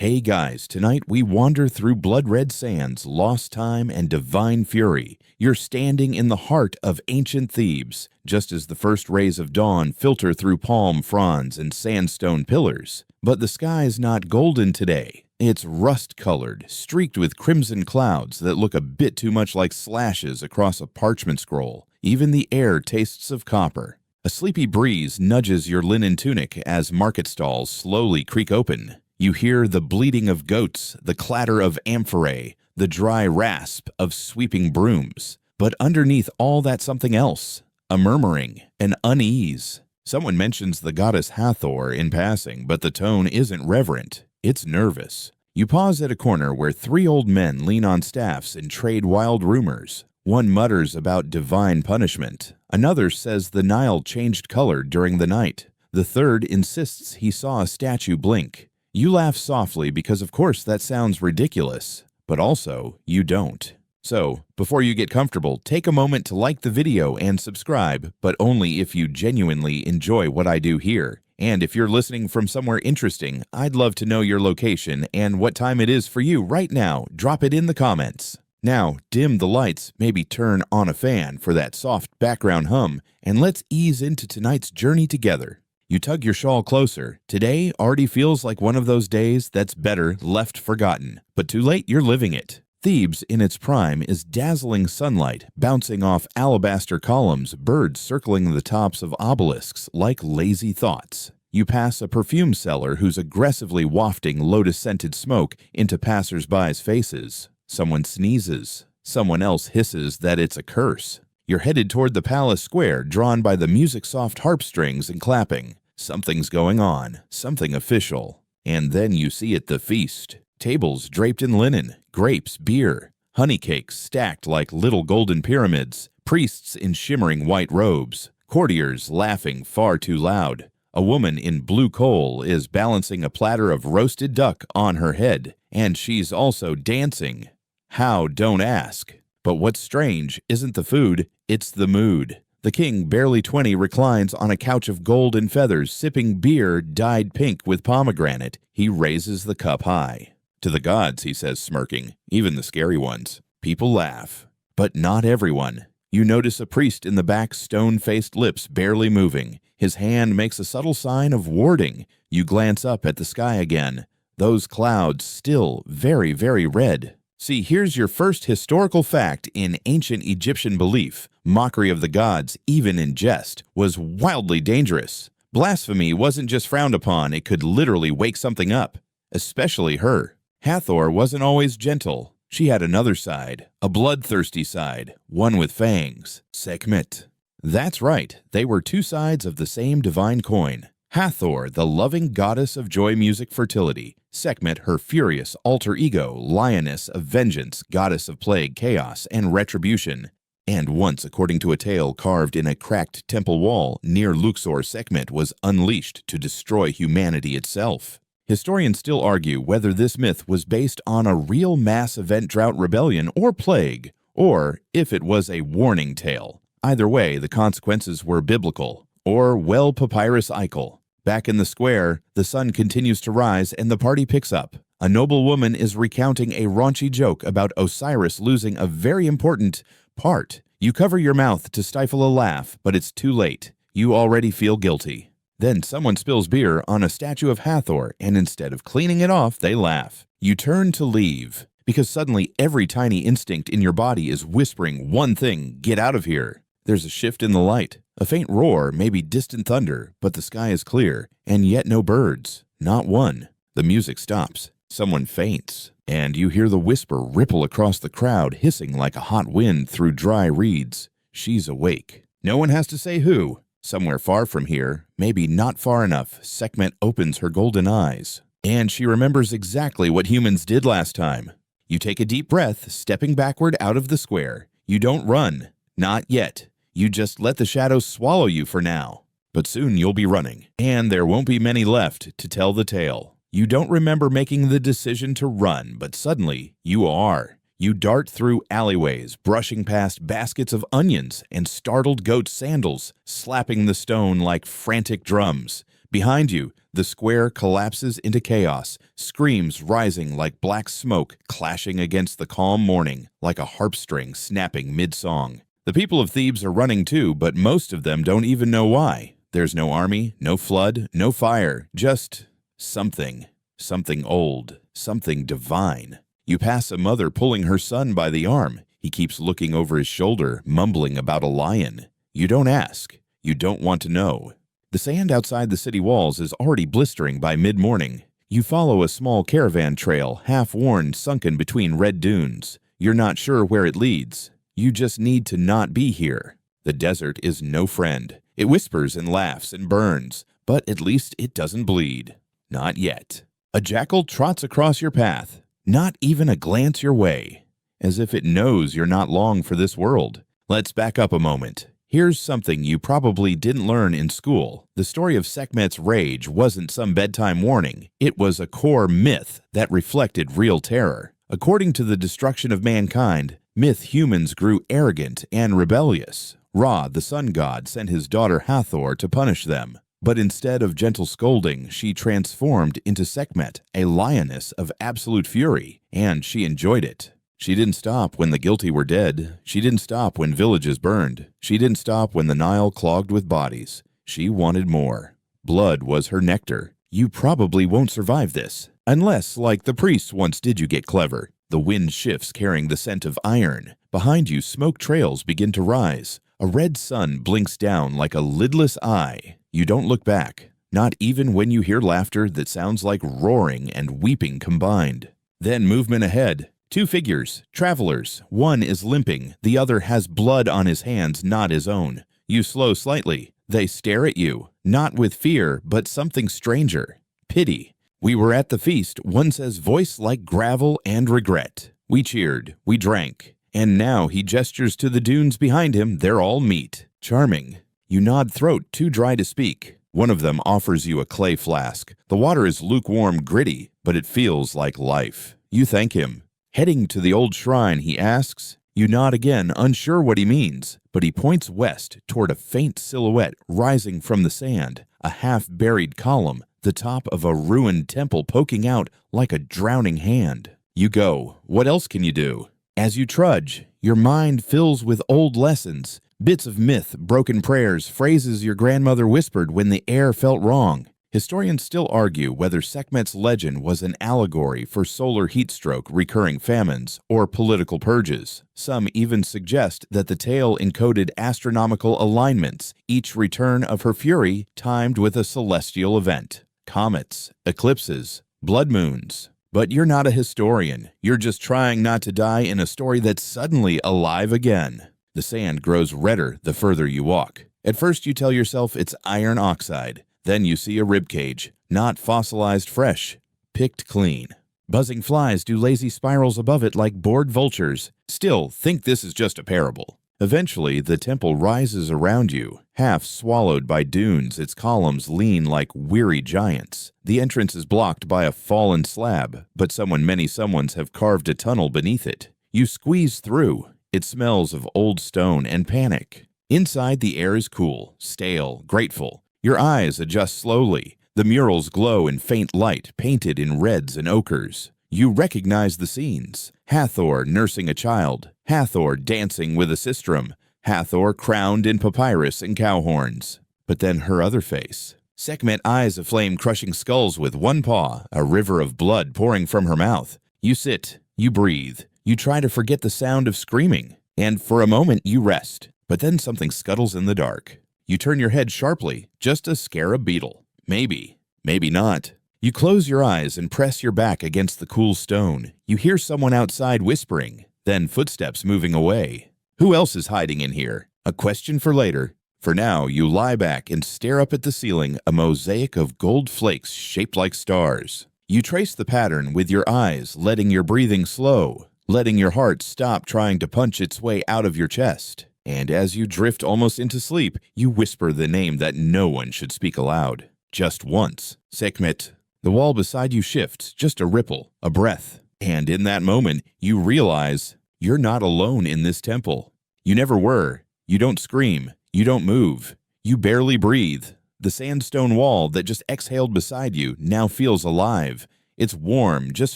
Hey guys, tonight we wander through blood-red sands, lost time, and divine fury. You're standing in the heart of ancient Thebes, just as the first rays of dawn filter through palm fronds and sandstone pillars. But the sky's not golden today. It's rust-colored, streaked with crimson clouds that look a bit too much like slashes across a parchment scroll. Even the air tastes of copper. A sleepy breeze nudges your linen tunic as market stalls slowly creak open. You hear the bleating of goats, the clatter of amphorae, the dry rasp of sweeping brooms. But underneath all that's something else, a murmuring, an unease. Someone mentions the goddess Hathor in passing, but the tone isn't reverent, it's nervous. You pause at a corner where three old men lean on staffs and trade wild rumors. One mutters about divine punishment. Another says the Nile changed color during the night. The third insists he saw a statue blink. You laugh softly because of course that sounds ridiculous, but also you don't. So, before you get comfortable, take a moment to like the video and subscribe, but only if you genuinely enjoy what I do here. And if you're listening from somewhere interesting, I'd love to know your location and what time it is for you right now. Drop it in the comments. Now, dim the lights, maybe turn on a fan for that soft background hum, and let's ease into tonight's journey together. You tug your shawl closer. Today already feels like one of those days that's better left forgotten. But too late, you're living it. Thebes in its prime is dazzling sunlight, bouncing off alabaster columns, birds circling the tops of obelisks like lazy thoughts. You pass a perfume seller who's aggressively wafting lotus-scented smoke into passers-by's faces. Someone sneezes. Someone else hisses that it's a curse. You're headed toward the palace square, drawn by the music-soft harp strings and clapping. Something's going on, something official. And then you see it, the feast. Tables draped in linen, grapes, beer, honey cakes stacked like little golden pyramids, priests in shimmering white robes, courtiers laughing far too loud. A woman in blue coal is balancing a platter of roasted duck on her head, and she's also dancing. How, don't ask. But what's strange isn't the food, it's the mood. The king, barely 20, reclines on a couch of gold and feathers, sipping beer dyed pink with pomegranate. He raises the cup high. To the gods, he says, smirking, even the scary ones. People laugh. But not everyone. You notice a priest in the back, stone-faced lips barely moving. His hand makes a subtle sign of warding. You glance up at the sky again. Those clouds still very, very red. See, here's your first historical fact in ancient Egyptian belief. Mockery of the gods, even in jest, was wildly dangerous. Blasphemy wasn't just frowned upon, it could literally wake something up. Especially her. Hathor wasn't always gentle. She had another side, a bloodthirsty side, one with fangs. Sekhmet. That's right, they were two sides of the same divine coin. Hathor, the loving goddess of joy, music, fertility. Sekhmet, her furious alter ego, lioness of vengeance, goddess of plague, chaos, and retribution. And once, according to a tale carved in a cracked temple wall near Luxor, Sekhmet was unleashed to destroy humanity itself. Historians still argue whether this myth was based on a real mass event drought rebellion or plague, or if it was a warning tale. Either way, the consequences were biblical, or well papyrus ical. Back in the square, the sun continues to rise and the party picks up. A noble woman is recounting a raunchy joke about Osiris losing a very important part. You cover your mouth to stifle a laugh, but it's too late. You already feel guilty. Then someone spills beer on a statue of Hathor, and instead of cleaning it off, they laugh. You turn to leave, because suddenly every tiny instinct in your body is whispering one thing: get out of here. There's a shift in the light. A faint roar, maybe distant thunder, but the sky is clear, and yet no birds. Not one. The music stops. Someone faints, and you hear the whisper ripple across the crowd, hissing like a hot wind through dry reeds. She's awake. No one has to say who. Somewhere far from here, maybe not far enough, Sekhmet opens her golden eyes. And she remembers exactly what humans did last time. You take a deep breath, stepping backward out of the square. You don't run. Not yet. You just let the shadows swallow you for now. But soon you'll be running, and there won't be many left to tell the tale. You don't remember making the decision to run, but suddenly you are. You dart through alleyways, brushing past baskets of onions and startled goat sandals, slapping the stone like frantic drums. Behind you, the square collapses into chaos, screams rising like black smoke clashing against the calm morning, like a harp string snapping mid-song. The people of Thebes are running too, but most of them don't even know why. There's no army, no flood, no fire, just something. Something old, something divine. You pass a mother pulling her son by the arm. He keeps looking over his shoulder, mumbling about a lion. You don't ask. You don't want to know. The sand outside the city walls is already blistering by mid-morning. You follow a small caravan trail, half-worn, sunken between red dunes. You're not sure where it leads. You just need to not be here. The desert is no friend. It whispers and laughs and burns, but at least it doesn't bleed. Not yet. A jackal trots across your path, not even a glance your way, as if it knows you're not long for this world. Let's back up a moment. Here's something you probably didn't learn in school. The story of Sekhmet's rage wasn't some bedtime warning. It was a core myth that reflected real terror. According to the destruction of mankind, myth humans grew arrogant and rebellious. Ra, the sun god, sent his daughter Hathor to punish them. But instead of gentle scolding, she transformed into Sekhmet, a lioness of absolute fury, and she enjoyed it. She didn't stop when the guilty were dead. She didn't stop when villages burned. She didn't stop when the Nile clogged with bodies. She wanted more. Blood was her nectar. You probably won't survive this. Unless, like the priests once did, you get clever. The wind shifts carrying the scent of iron. Behind you, smoke trails begin to rise. A red sun blinks down like a lidless eye. You don't look back, not even when you hear laughter that sounds like roaring and weeping combined. Then movement ahead. Two figures, travelers. One is limping. The other has blood on his hands, not his own. You slow slightly. They stare at you, not with fear, but something stranger. Pity. We were at the feast, one says, voice like gravel and regret. We cheered. We drank. And now he gestures to the dunes behind him. They're all meat. Charming. You nod, throat too dry to speak. One of them offers you a clay flask. The water is lukewarm, gritty, but it feels like life. You thank him. Heading to the old shrine, he asks. You nod again, unsure what he means, but he points west toward a faint silhouette rising from the sand, a half-buried column, the top of a ruined temple poking out like a drowning hand. You go. What else can you do? As you trudge, your mind fills with old lessons, bits of myth, broken prayers, phrases your grandmother whispered when the air felt wrong. Historians still argue whether Sekhmet's legend was an allegory for solar heatstroke, recurring famines, or political purges. Some even suggest that the tale encoded astronomical alignments, each return of her fury timed with a celestial event. Comets, eclipses, blood moons. But you're not a historian. You're just trying not to die in a story that's suddenly alive again. The sand grows redder the further you walk. At first you tell yourself it's iron oxide. Then you see a ribcage, not fossilized fresh, picked clean. Buzzing flies do lazy spirals above it like bored vultures. Still, think this is just a parable. Eventually, the temple rises around you, half swallowed by dunes. Its columns lean like weary giants. The entrance is blocked by a fallen slab, but many someones have carved a tunnel beneath it. You squeeze through. It smells of old stone and panic. Inside, the air is cool, stale, grateful. Your eyes adjust slowly. The murals glow in faint light, painted in reds and ochres. You recognize the scenes. Hathor nursing a child. Hathor dancing with a sistrum. Hathor crowned in papyrus and cow horns. But then her other face. Sekhmet eyes aflame, crushing skulls with one paw, a river of blood pouring from her mouth. You sit. You breathe. You try to forget the sound of screaming. And for a moment you rest. But then something scuttles in the dark. You turn your head sharply, just to scare a beetle. Maybe, maybe not. You close your eyes and press your back against the cool stone. You hear someone outside whispering, then footsteps moving away. Who else is hiding in here? A question for later. For now, you lie back and stare up at the ceiling, a mosaic of gold flakes shaped like stars. You trace the pattern with your eyes, letting your breathing slow, letting your heart stop trying to punch its way out of your chest. And as you drift almost into sleep, you whisper the name that no one should speak aloud. Just once. Sekhmet. The wall beside you shifts, just a ripple, a breath. And in that moment, you realize you're not alone in this temple. You never were. You don't scream. You don't move. You barely breathe. The sandstone wall that just exhaled beside you now feels alive. It's warm, just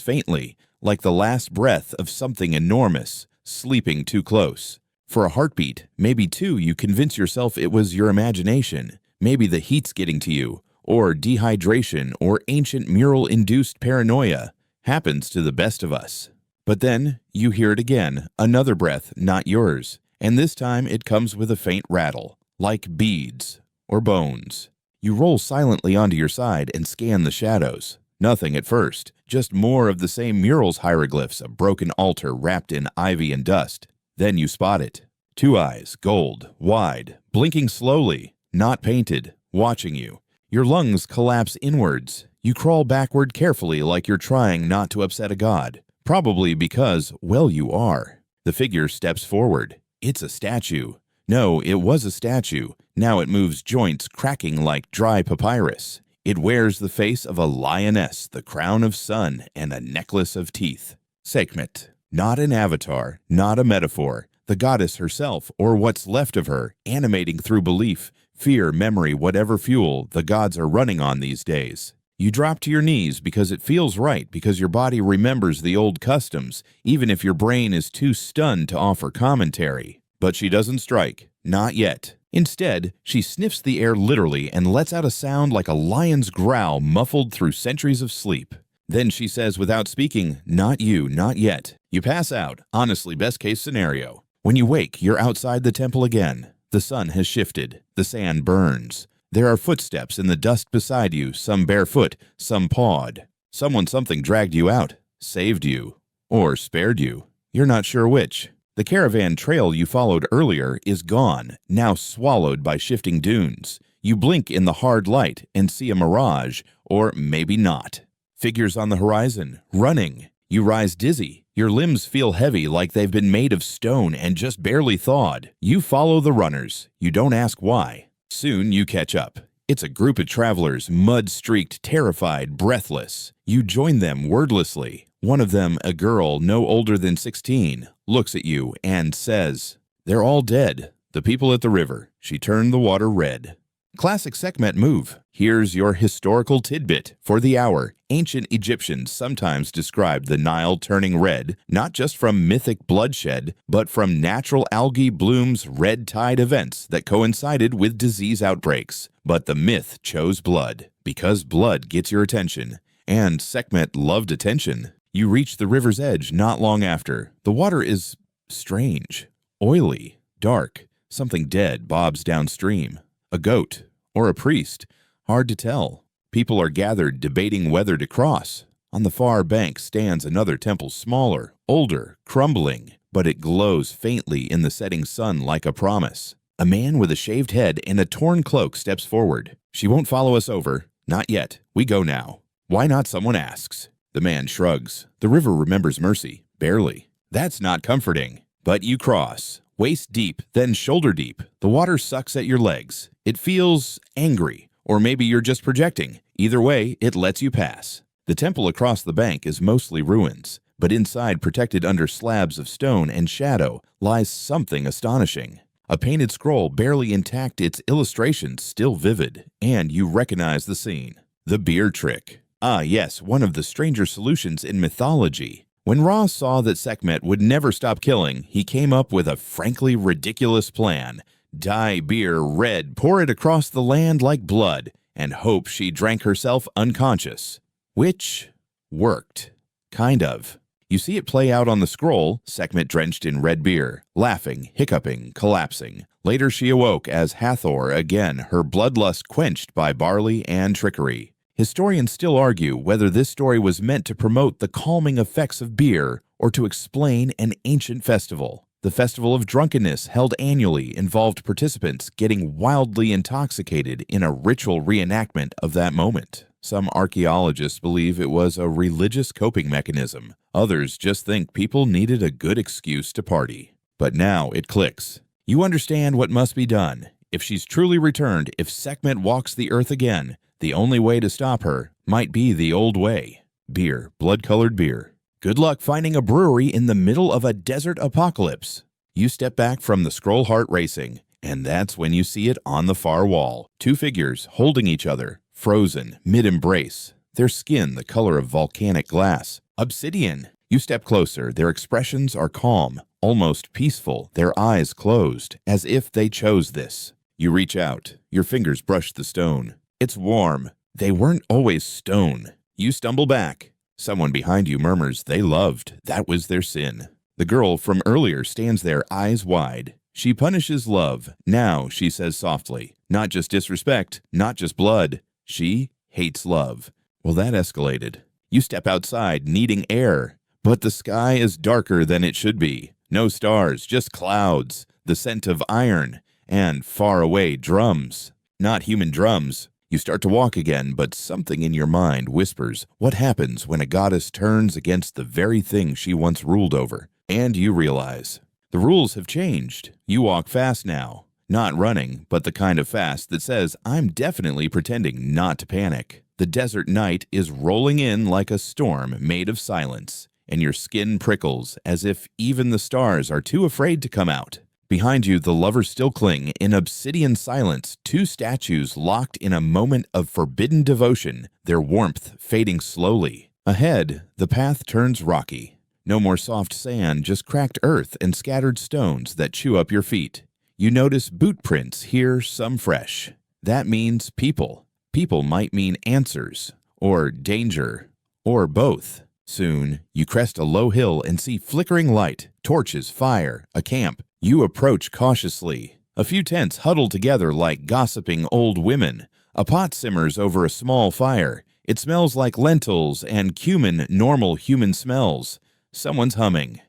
faintly, like the last breath of something enormous, sleeping too close. For a heartbeat, maybe two, you convince yourself it was your imagination. Maybe the heat's getting to you, or dehydration, or ancient mural-induced paranoia. Happens to the best of us. But then, you hear it again, another breath, not yours. And this time it comes with a faint rattle, like beads or bones. You roll silently onto your side and scan the shadows. Nothing at first, just more of the same mural's hieroglyphs, a broken altar wrapped in ivy and dust. Then you spot it. Two eyes, gold, wide, blinking slowly, not painted, watching you. Your lungs collapse inwards. You crawl backward carefully like you're trying not to upset a god. Probably because, well, you are. The figure steps forward. It's a statue. No, it was a statue. Now it moves joints cracking like dry papyrus. It wears the face of a lioness, the crown of sun, and a necklace of teeth. Sekhmet. Not an avatar, not a metaphor. The goddess herself, or what's left of her, animating through belief, fear, memory, whatever fuel the gods are running on these days. You drop to your knees because it feels right, because your body remembers the old customs, even if your brain is too stunned to offer commentary. But she doesn't strike. Not yet. Instead, she sniffs the air literally and lets out a sound like a lion's growl muffled through centuries of sleep. Then she says without speaking, "Not you, not yet." You pass out, honestly best case scenario. When you wake, you're outside the temple again. The sun has shifted. The sand burns. There are footsteps in the dust beside you, some barefoot, some pawed. Something dragged you out, saved you, or spared you. You're not sure which. The caravan trail you followed earlier is gone, now swallowed by shifting dunes. You blink in the hard light and see a mirage, or maybe not. Figures on the horizon, running. You rise dizzy. Your limbs feel heavy like they've been made of stone and just barely thawed. You follow the runners. You don't ask why. Soon you catch up. It's a group of travelers, mud-streaked, terrified, breathless. You join them wordlessly. One of them, a girl no older than 16, looks at you and says, "They're all dead. The people at the river. She turned the water red." Classic Sekhmet move. Here's your historical tidbit for the hour. Ancient Egyptians sometimes described the Nile turning red, not just from mythic bloodshed, but from natural algae blooms, red tide events that coincided with disease outbreaks. But the myth chose blood, because blood gets your attention. And Sekhmet loved attention. You reach the river's edge not long after. The water is strange, oily, dark. Something dead bobs downstream. A goat or a priest. Hard to tell. People are gathered debating whether to cross. On the far bank stands another temple, smaller, older, crumbling, but it glows faintly in the setting sun like a promise. A man with a shaved head and a torn cloak steps forward. "She won't follow us over. Not yet. We go now." "Why not?" someone asks. The man shrugs. The river remembers mercy. Barely. That's not comforting. But you cross. Waist deep, then shoulder deep. The water sucks at your legs. It feels angry. Or maybe you're just projecting. Either way, it lets you pass. The temple across the bank is mostly ruins, but inside, protected under slabs of stone and shadow, lies something astonishing. A painted scroll barely intact, its illustrations still vivid, and you recognize the scene. The beer trick. Ah yes, one of the stranger solutions in mythology. When Ra saw that Sekhmet would never stop killing, he came up with a frankly ridiculous plan. Dye beer red, pour it across the land like blood, and hope she drank herself unconscious. Which worked. Kind of. You see it play out on the scroll, Sekhmet drenched in red beer, laughing, hiccuping, collapsing. Later she awoke as Hathor again, her bloodlust quenched by barley and trickery. Historians still argue whether this story was meant to promote the calming effects of beer or to explain an ancient festival. The festival of drunkenness held annually involved participants getting wildly intoxicated in a ritual reenactment of that moment. Some archaeologists believe it was a religious coping mechanism. Others just think people needed a good excuse to party. But now it clicks. You understand what must be done. If she's truly returned, if Sekhmet walks the earth again, the only way to stop her might be the old way. Beer, blood-colored beer. Good luck finding a brewery in the middle of a desert apocalypse. You step back from the scroll, heart racing. And that's when you see it on the far wall. Two figures holding each other, frozen, mid-embrace. Their skin the color of volcanic glass. Obsidian. You step closer. Their expressions are calm, almost peaceful, their eyes closed, as if they chose this. You reach out. Your fingers brush the stone. It's warm. They weren't always stone. You stumble back. Someone behind you murmurs they loved. That was their sin. The girl from earlier stands there, eyes wide. She punishes love. Now, she says softly, not just disrespect, not just blood. She hates love. Well, that escalated. You step outside, needing air. But the sky is darker than it should be. No stars, just clouds, the scent of iron, and far away drums. Not human drums. You start to walk again, but something in your mind whispers what happens when a goddess turns against the very thing she once ruled over. And you realize the rules have changed. You walk fast now. Not running, but the kind of fast that says, I'm definitely pretending not to panic. The desert night is rolling in like a storm made of silence, and your skin prickles as if even the stars are too afraid to come out. Behind you, the lovers still cling in obsidian silence, two statues locked in a moment of forbidden devotion, their warmth fading slowly. Ahead, the path turns rocky. No more soft sand, just cracked earth and scattered stones that chew up your feet. You notice boot prints here, some fresh. That means people. People might mean answers, or danger, or both. Soon, you crest a low hill and see flickering light, torches, fire, a camp. You approach cautiously. A few tents huddle together like gossiping old women. A pot simmers over a small fire. It smells like lentils and cumin, normal human smells. Someone's humming.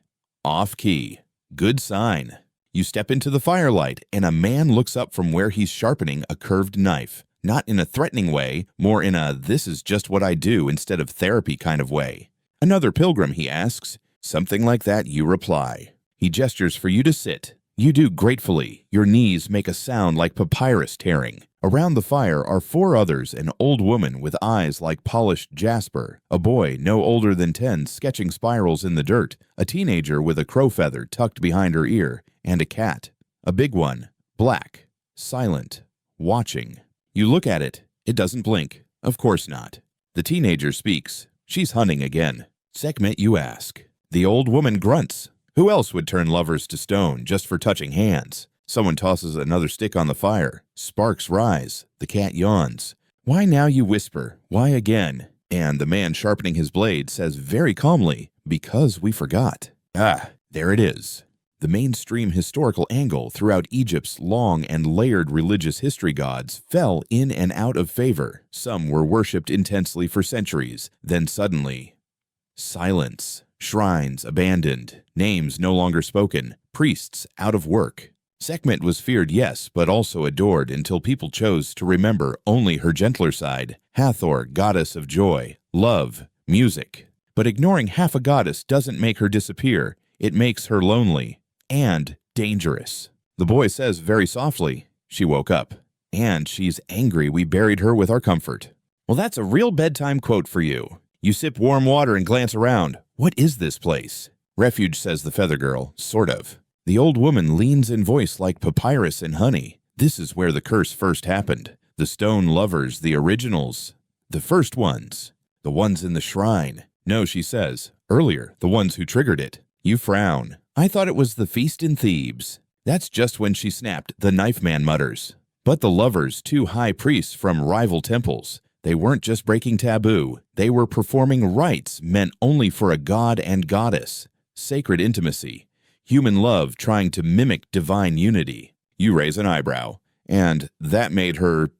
Off key. Good sign. You step into the firelight, and a man looks up from where he's sharpening a curved knife. Not in a threatening way, more in a this is just what I do instead of therapy kind of way. Another pilgrim, he asks. Something like that, you reply. He gestures for you to sit. You do gratefully. Your knees make a sound like papyrus tearing. Around the fire are four others, an old woman with eyes like polished jasper, a boy no older than 10 sketching spirals in the dirt, a teenager with a crow feather tucked behind her ear, and a cat. A big one, black, silent, watching. You look at it. It doesn't blink. Of course not. The teenager speaks. She's hunting again. Sekhmet, you ask. The old woman grunts. Who else would turn lovers to stone just for touching hands? Someone tosses another stick on the fire. Sparks rise. The cat yawns. Why now, you whisper? Why again? And the man sharpening his blade says very calmly, because we forgot. Ah, there it is. The mainstream historical angle throughout Egypt's long and layered religious history gods fell in and out of favor. Some were worshipped intensely for centuries. Then suddenly, silence. Shrines abandoned. Names no longer spoken. Priests out of work. Sekhmet was feared, yes, but also adored until people chose to remember only her gentler side. Hathor, goddess of joy, love, music. But ignoring half a goddess doesn't make her disappear. It makes her lonely and dangerous. The boy says very softly, she woke up. And she's angry we buried her with our comfort. Well, that's a real bedtime quote for you. You sip warm water and glance around. What is this place? Refuge, says the feather girl, sort of. The old woman leans in voice like papyrus and honey. This is where the curse first happened. The stone lovers, the originals. The first ones. The ones in the shrine. No, she says. Earlier, the ones who triggered it. You frown. I thought it was the feast in Thebes. That's just when she snapped, the knife man mutters. But the lovers, two high priests from rival temples. They weren't just breaking taboo. They were performing rites meant only for a god and goddess. Sacred intimacy. Human love trying to mimic divine unity. You raise an eyebrow. And that made her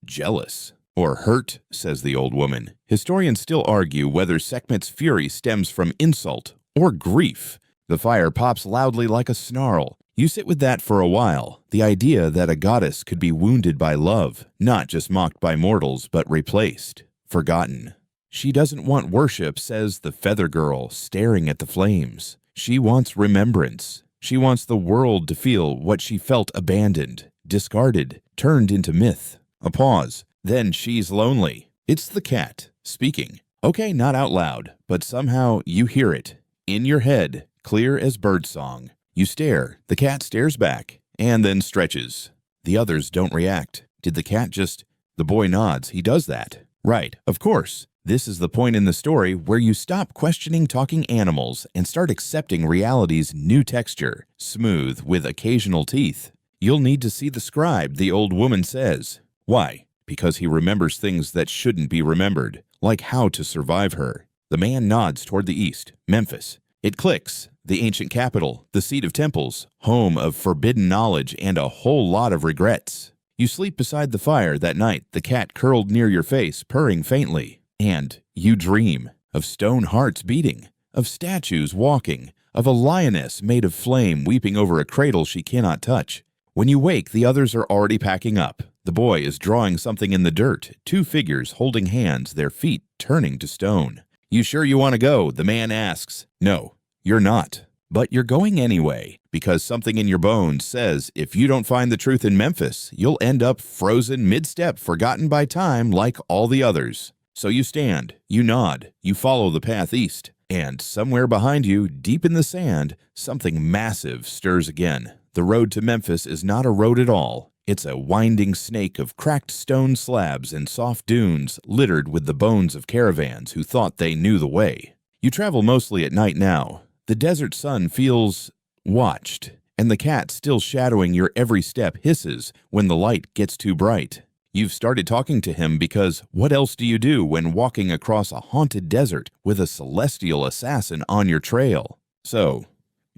jealous. Or hurt, says the old woman. Historians still argue whether Sekhmet's fury stems from insult or grief. The fire pops loudly like a snarl. You sit with that for a while, the idea that a goddess could be wounded by love, not just mocked by mortals, but replaced, forgotten. She doesn't want worship, says the feather girl, staring at the flames. She wants remembrance. She wants the world to feel what she felt abandoned, discarded, turned into myth. A pause. Then she's lonely. It's the cat, speaking. Okay, not out loud, but somehow you hear it. In your head, clear as birdsong. You stare. The cat stares back. and then stretches. The others don't react. Did the cat just... The boy nods. He does that. Right, of course. This is the point in the story where you stop questioning talking animals and start accepting reality's new texture, smooth with occasional teeth. You'll need to see the scribe, the old woman says. Why? Because he remembers things that shouldn't be remembered, like how to survive her. The man nods toward the east, Memphis. It clicks. The ancient capital, the seat of temples, home of forbidden knowledge and a whole lot of regrets. You sleep beside the fire that night, the cat curled near your face, purring faintly. And you dream of stone hearts beating, of statues walking, of a lioness made of flame weeping over a cradle she cannot touch. When you wake, the others are already packing up. The boy is drawing something in the dirt, two figures holding hands, their feet turning to stone. You sure you want to go? The man asks. No, you're not. But you're going anyway, because something in your bones says if you don't find the truth in Memphis, you'll end up frozen mid-step, forgotten by time like all the others. So you stand, you nod, you follow the path east, and somewhere behind you, deep in the sand, something massive stirs again. The road to Memphis is not a road at all. It's a winding snake of cracked stone slabs and soft dunes littered with the bones of caravans who thought they knew the way. You travel mostly at night now. The desert sun feels watched, and the cat still shadowing your every step hisses when the light gets too bright. You've started talking to him because what else do you do when walking across a haunted desert with a celestial assassin on your trail? So,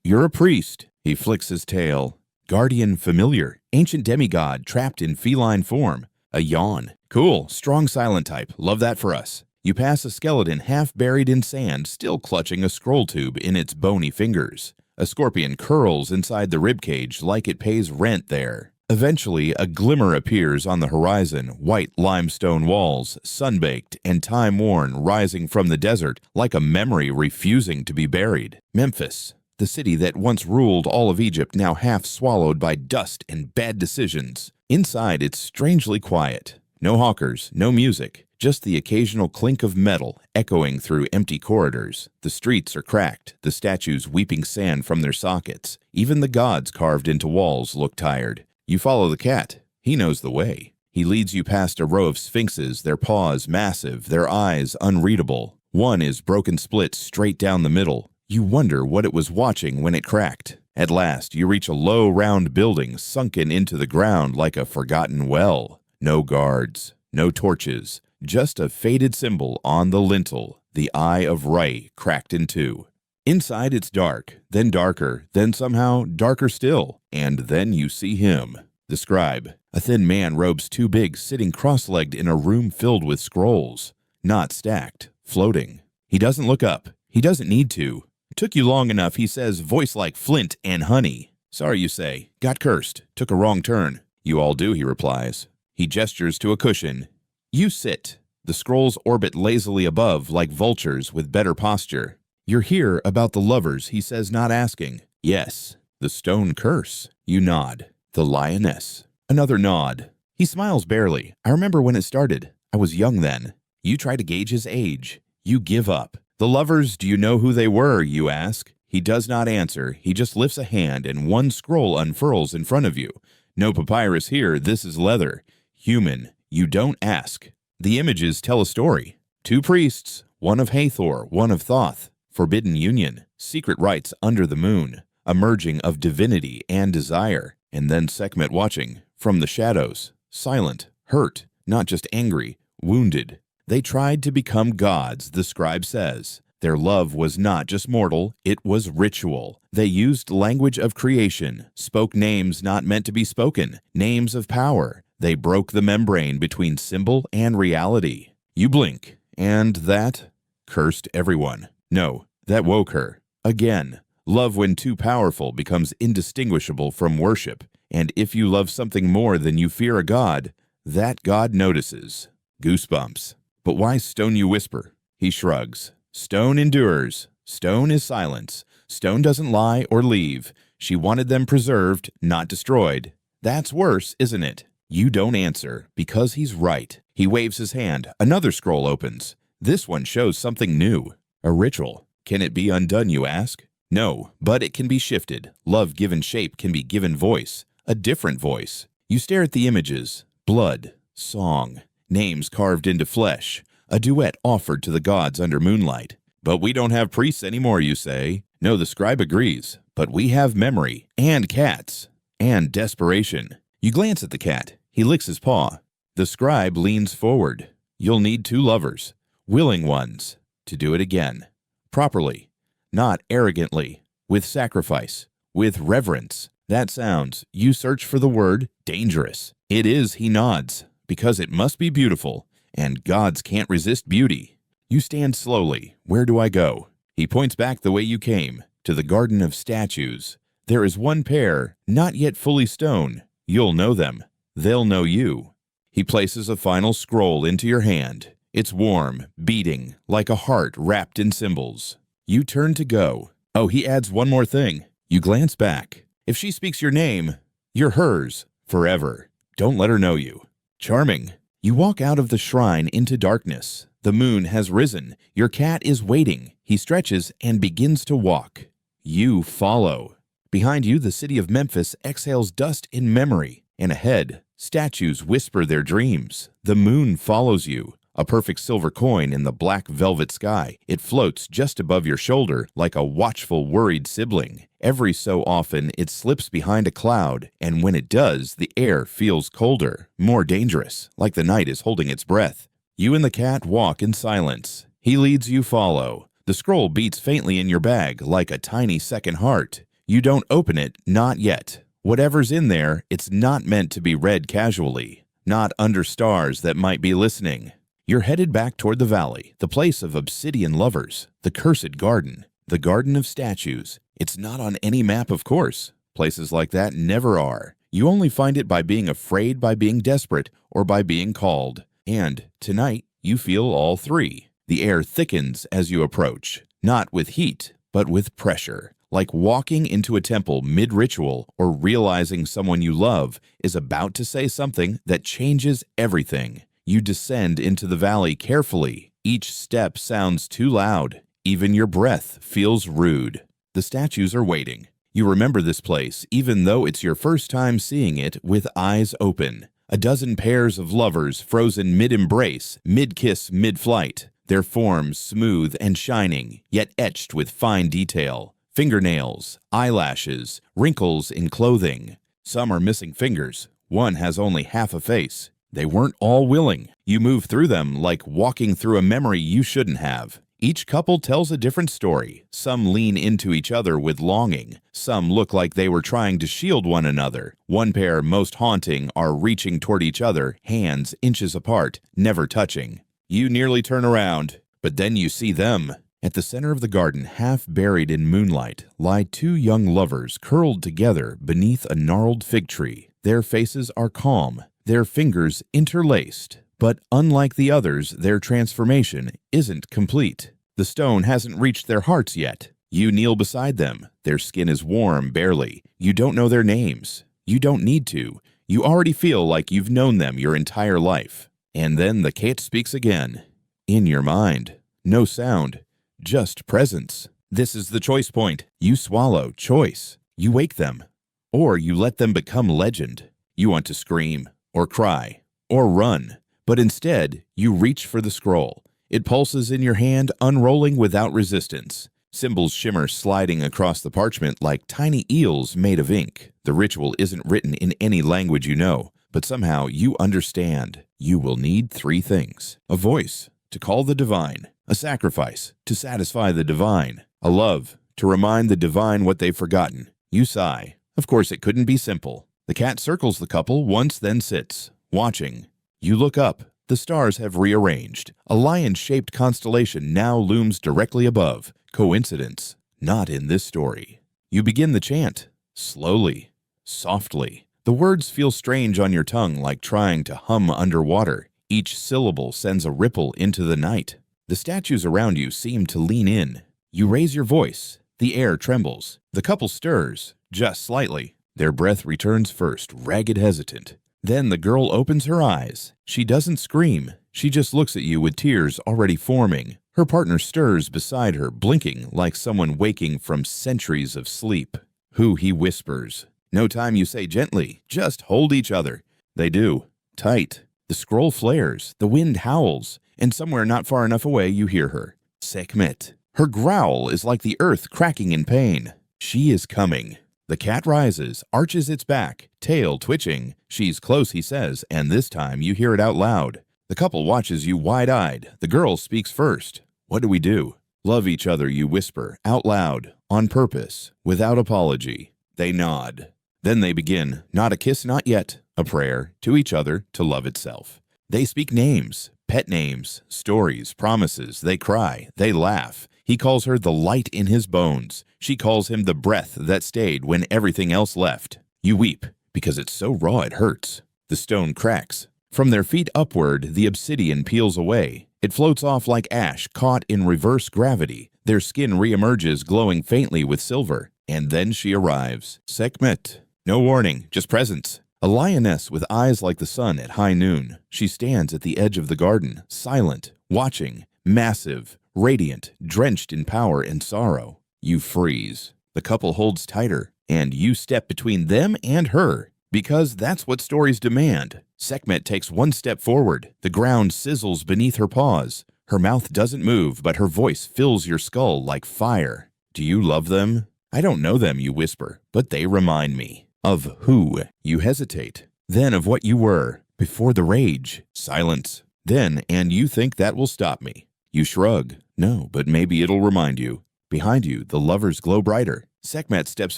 you're a priest. He flicks his tail. Guardian familiar, ancient demigod trapped in feline form. A yawn. Cool, strong silent type. Love that for us. You pass a skeleton half buried in sand, still clutching a scroll tube in its bony fingers. A scorpion curls inside the ribcage like it pays rent there. Eventually, a glimmer appears on the horizon, white limestone walls, sun-baked and time-worn, rising from the desert like a memory refusing to be buried. Memphis, the city that once ruled all of Egypt, now half swallowed by dust and bad decisions. Inside, it's strangely quiet. No hawkers, no music, just the occasional clink of metal echoing through empty corridors. The streets are cracked, the statues weeping sand from their sockets. Even the gods carved into walls look tired. You follow the cat. He knows the way. He leads you past a row of sphinxes, their paws massive, their eyes unreadable. One is broken split straight down the middle. You wonder what it was watching when it cracked. At last, you reach a low, round building sunken into the ground like a forgotten well. No guards, no torches, just a faded symbol on the lintel, the Eye of Ray cracked in two. Inside it's dark, then darker, then somehow darker still, and then you see him, the scribe, a thin man robes too big sitting cross-legged in a room filled with scrolls, not stacked, floating. He doesn't look up. He doesn't need to. Took you long enough, he says, voice like flint and honey. Sorry, you say. Got cursed. Took a wrong turn. You all do, he replies. He gestures to a cushion. You sit. The scrolls orbit lazily above like vultures with better posture. You're here about the lovers, he says, not asking. Yes. The stone curse. You nod. The lioness. Another nod. He smiles barely. I remember when it started. I was young then. You try to gauge his age. You give up. The lovers, do you know who they were, you ask? He does not answer. He just lifts a hand and one scroll unfurls in front of you. No papyrus here. This is leather. Human. You don't ask. The images tell a story. Two priests. One of Hathor, one of Thoth. Forbidden union, secret rites under the moon, a merging of divinity and desire, and then Sekhmet watching, from the shadows, silent, hurt, not just angry, wounded. They tried to become gods, the scribe says. Their love was not just mortal, it was ritual. They used language of creation, spoke names not meant to be spoken, names of power. They broke the membrane between symbol and reality. You blink, and that cursed everyone. No, that woke her. Again, love when too powerful becomes indistinguishable from worship, and if you love something more than you fear a god, that god notices. Goosebumps. But why stone, you whisper? He shrugs. Stone endures. Stone is silence. Stone doesn't lie or leave. She wanted them preserved, not destroyed. That's worse, isn't it? You don't answer, because he's right. He waves his hand. Another scroll opens. This one shows something new. A ritual. Can it be undone, you ask? No, but it can be shifted. Love given shape can be given voice. a different voice. You stare at the images, blood, song, names carved into flesh, a duet offered to the gods under moonlight. But we don't have priests anymore, you say. No, the scribe agrees, but we have memory, and cats, and desperation. You glance at the cat. He licks his paw. The scribe leans forward. You'll need 2 lovers, willing ones, to do it again. Properly, not arrogantly, with sacrifice, with reverence. That sounds, you search for the word, dangerous. It is, he nods, because it must be beautiful, and gods can't resist beauty. You stand slowly. Where do I go? He points back the way you came, to the garden of statues. There is one pair, not yet fully stone. You'll know them. They'll know you. He places a final scroll into your hand. It's warm, beating, like a heart wrapped in symbols. You turn to go. Oh, he adds one more thing. You glance back. If she speaks your name, you're hers, forever. Don't let her know you. Charming. You walk out of the shrine into darkness. The moon has risen. Your cat is waiting. He stretches and begins to walk. You follow. Behind you, the city of Memphis exhales dust in memory. And ahead, statues whisper their dreams. The moon follows you. A perfect silver coin in the black velvet sky. It floats just above your shoulder like a watchful, worried sibling. Every so often, it slips behind a cloud, and when it does, the air feels colder, more dangerous, like the night is holding its breath. You and the cat walk in silence. He leads, you follow. The scroll beats faintly in your bag like a tiny second heart. You don't open it, not yet. Whatever's in there, it's not meant to be read casually, not under stars that might be listening. You're headed back toward the valley, the place of obsidian lovers, the cursed garden, the garden of statues. It's not on any map, of course. Places like that never are. You only find it by being afraid, by being desperate, or by being called. And tonight, you feel all 3. The air thickens as you approach, not with heat, but with pressure. Like walking into a temple mid-ritual or realizing someone you love is about to say something that changes everything. You descend into the valley carefully. Each step sounds too loud. Even your breath feels rude. The statues are waiting. You remember this place, even though it's your first time seeing it with eyes open. A dozen pairs of lovers frozen mid-embrace, mid-kiss, mid-flight. Their forms smooth and shining, yet etched with fine detail. Fingernails, eyelashes, wrinkles in clothing. Some are missing fingers. One has only half a face. They weren't all willing. You move through them like walking through a memory you shouldn't have. Each couple tells a different story. Some lean into each other with longing. Some look like they were trying to shield one another. One pair, most haunting, are reaching toward each other, hands inches apart, never touching. You nearly turn around, but then you see them. At the center of the garden, half buried in moonlight, lie 2 young lovers curled together beneath a gnarled fig tree. Their faces are calm, their fingers interlaced, but unlike the others, their transformation isn't complete. The stone hasn't reached their hearts yet. You kneel beside them. Their skin is warm, barely. You don't know their names. You don't need to. You already feel like you've known them your entire life. And then the cat speaks again. In your mind. No sound. Just presence. This is the choice point. You swallow choice. You wake them. Or you let them become legend. You want to scream, or cry, or run. But instead, you reach for the scroll. It pulses in your hand, unrolling without resistance. Symbols shimmer sliding across the parchment like tiny eels made of ink. The ritual isn't written in any language you know, but somehow you understand. You will need 3 things. A voice, to call the divine. A sacrifice, to satisfy the divine. A love, to remind the divine what they've forgotten. You sigh. Of course, it couldn't be simple. The cat circles the couple once, then sits, watching. You look up. The stars have rearranged. A lion-shaped constellation now looms directly above. Coincidence? Not in this story. You begin the chant. Slowly. Softly. The words feel strange on your tongue, like trying to hum underwater. Each syllable sends a ripple into the night. The statues around you seem to lean in. You raise your voice. The air trembles. The couple stirs, just slightly. Their breath returns first, ragged, hesitant. Then the girl opens her eyes. She doesn't scream. She just looks at you with tears already forming. Her partner stirs beside her, blinking like someone waking from centuries of sleep. Who, he whispers. No time you say gently, just hold each other. They do. Tight. The scroll flares, the wind howls, and somewhere not far enough away you hear her. Sekhmet. Her growl is like the earth cracking in pain. She is coming. The cat rises, arches its back, tail twitching. She's close, he says, and this time you hear it out loud. The couple watches you wide-eyed. The girl speaks first. What do we do? Love each other, you whisper, out loud, on purpose, without apology. They nod. Then they begin, not a kiss, not yet, a prayer, to each other, to love itself. They speak names, pet names, stories, promises. They cry, they laugh. He calls her the light in his bones. She calls him the breath that stayed when everything else left. You weep, because it's so raw it hurts. The stone cracks. From their feet upward, the obsidian peels away. It floats off like ash caught in reverse gravity. Their skin reemerges, glowing faintly with silver. And then she arrives. Sekhmet. No warning, just presence. A lioness with eyes like the sun at high noon. She stands at the edge of the garden, silent, watching, massive, radiant, drenched in power and sorrow. You freeze. The couple holds tighter, and you step between them and her, because that's what stories demand. Sekhmet takes one step forward. The ground sizzles beneath her paws. Her mouth doesn't move, but her voice fills your skull like fire. Do you love them? I don't know them, you whisper, but they remind me. Of who? You hesitate. Then of what you were, before the rage. Silence. Then, and you think that will stop me. You shrug. No, but maybe it'll remind you. Behind you, the lovers glow brighter. Sekhmet steps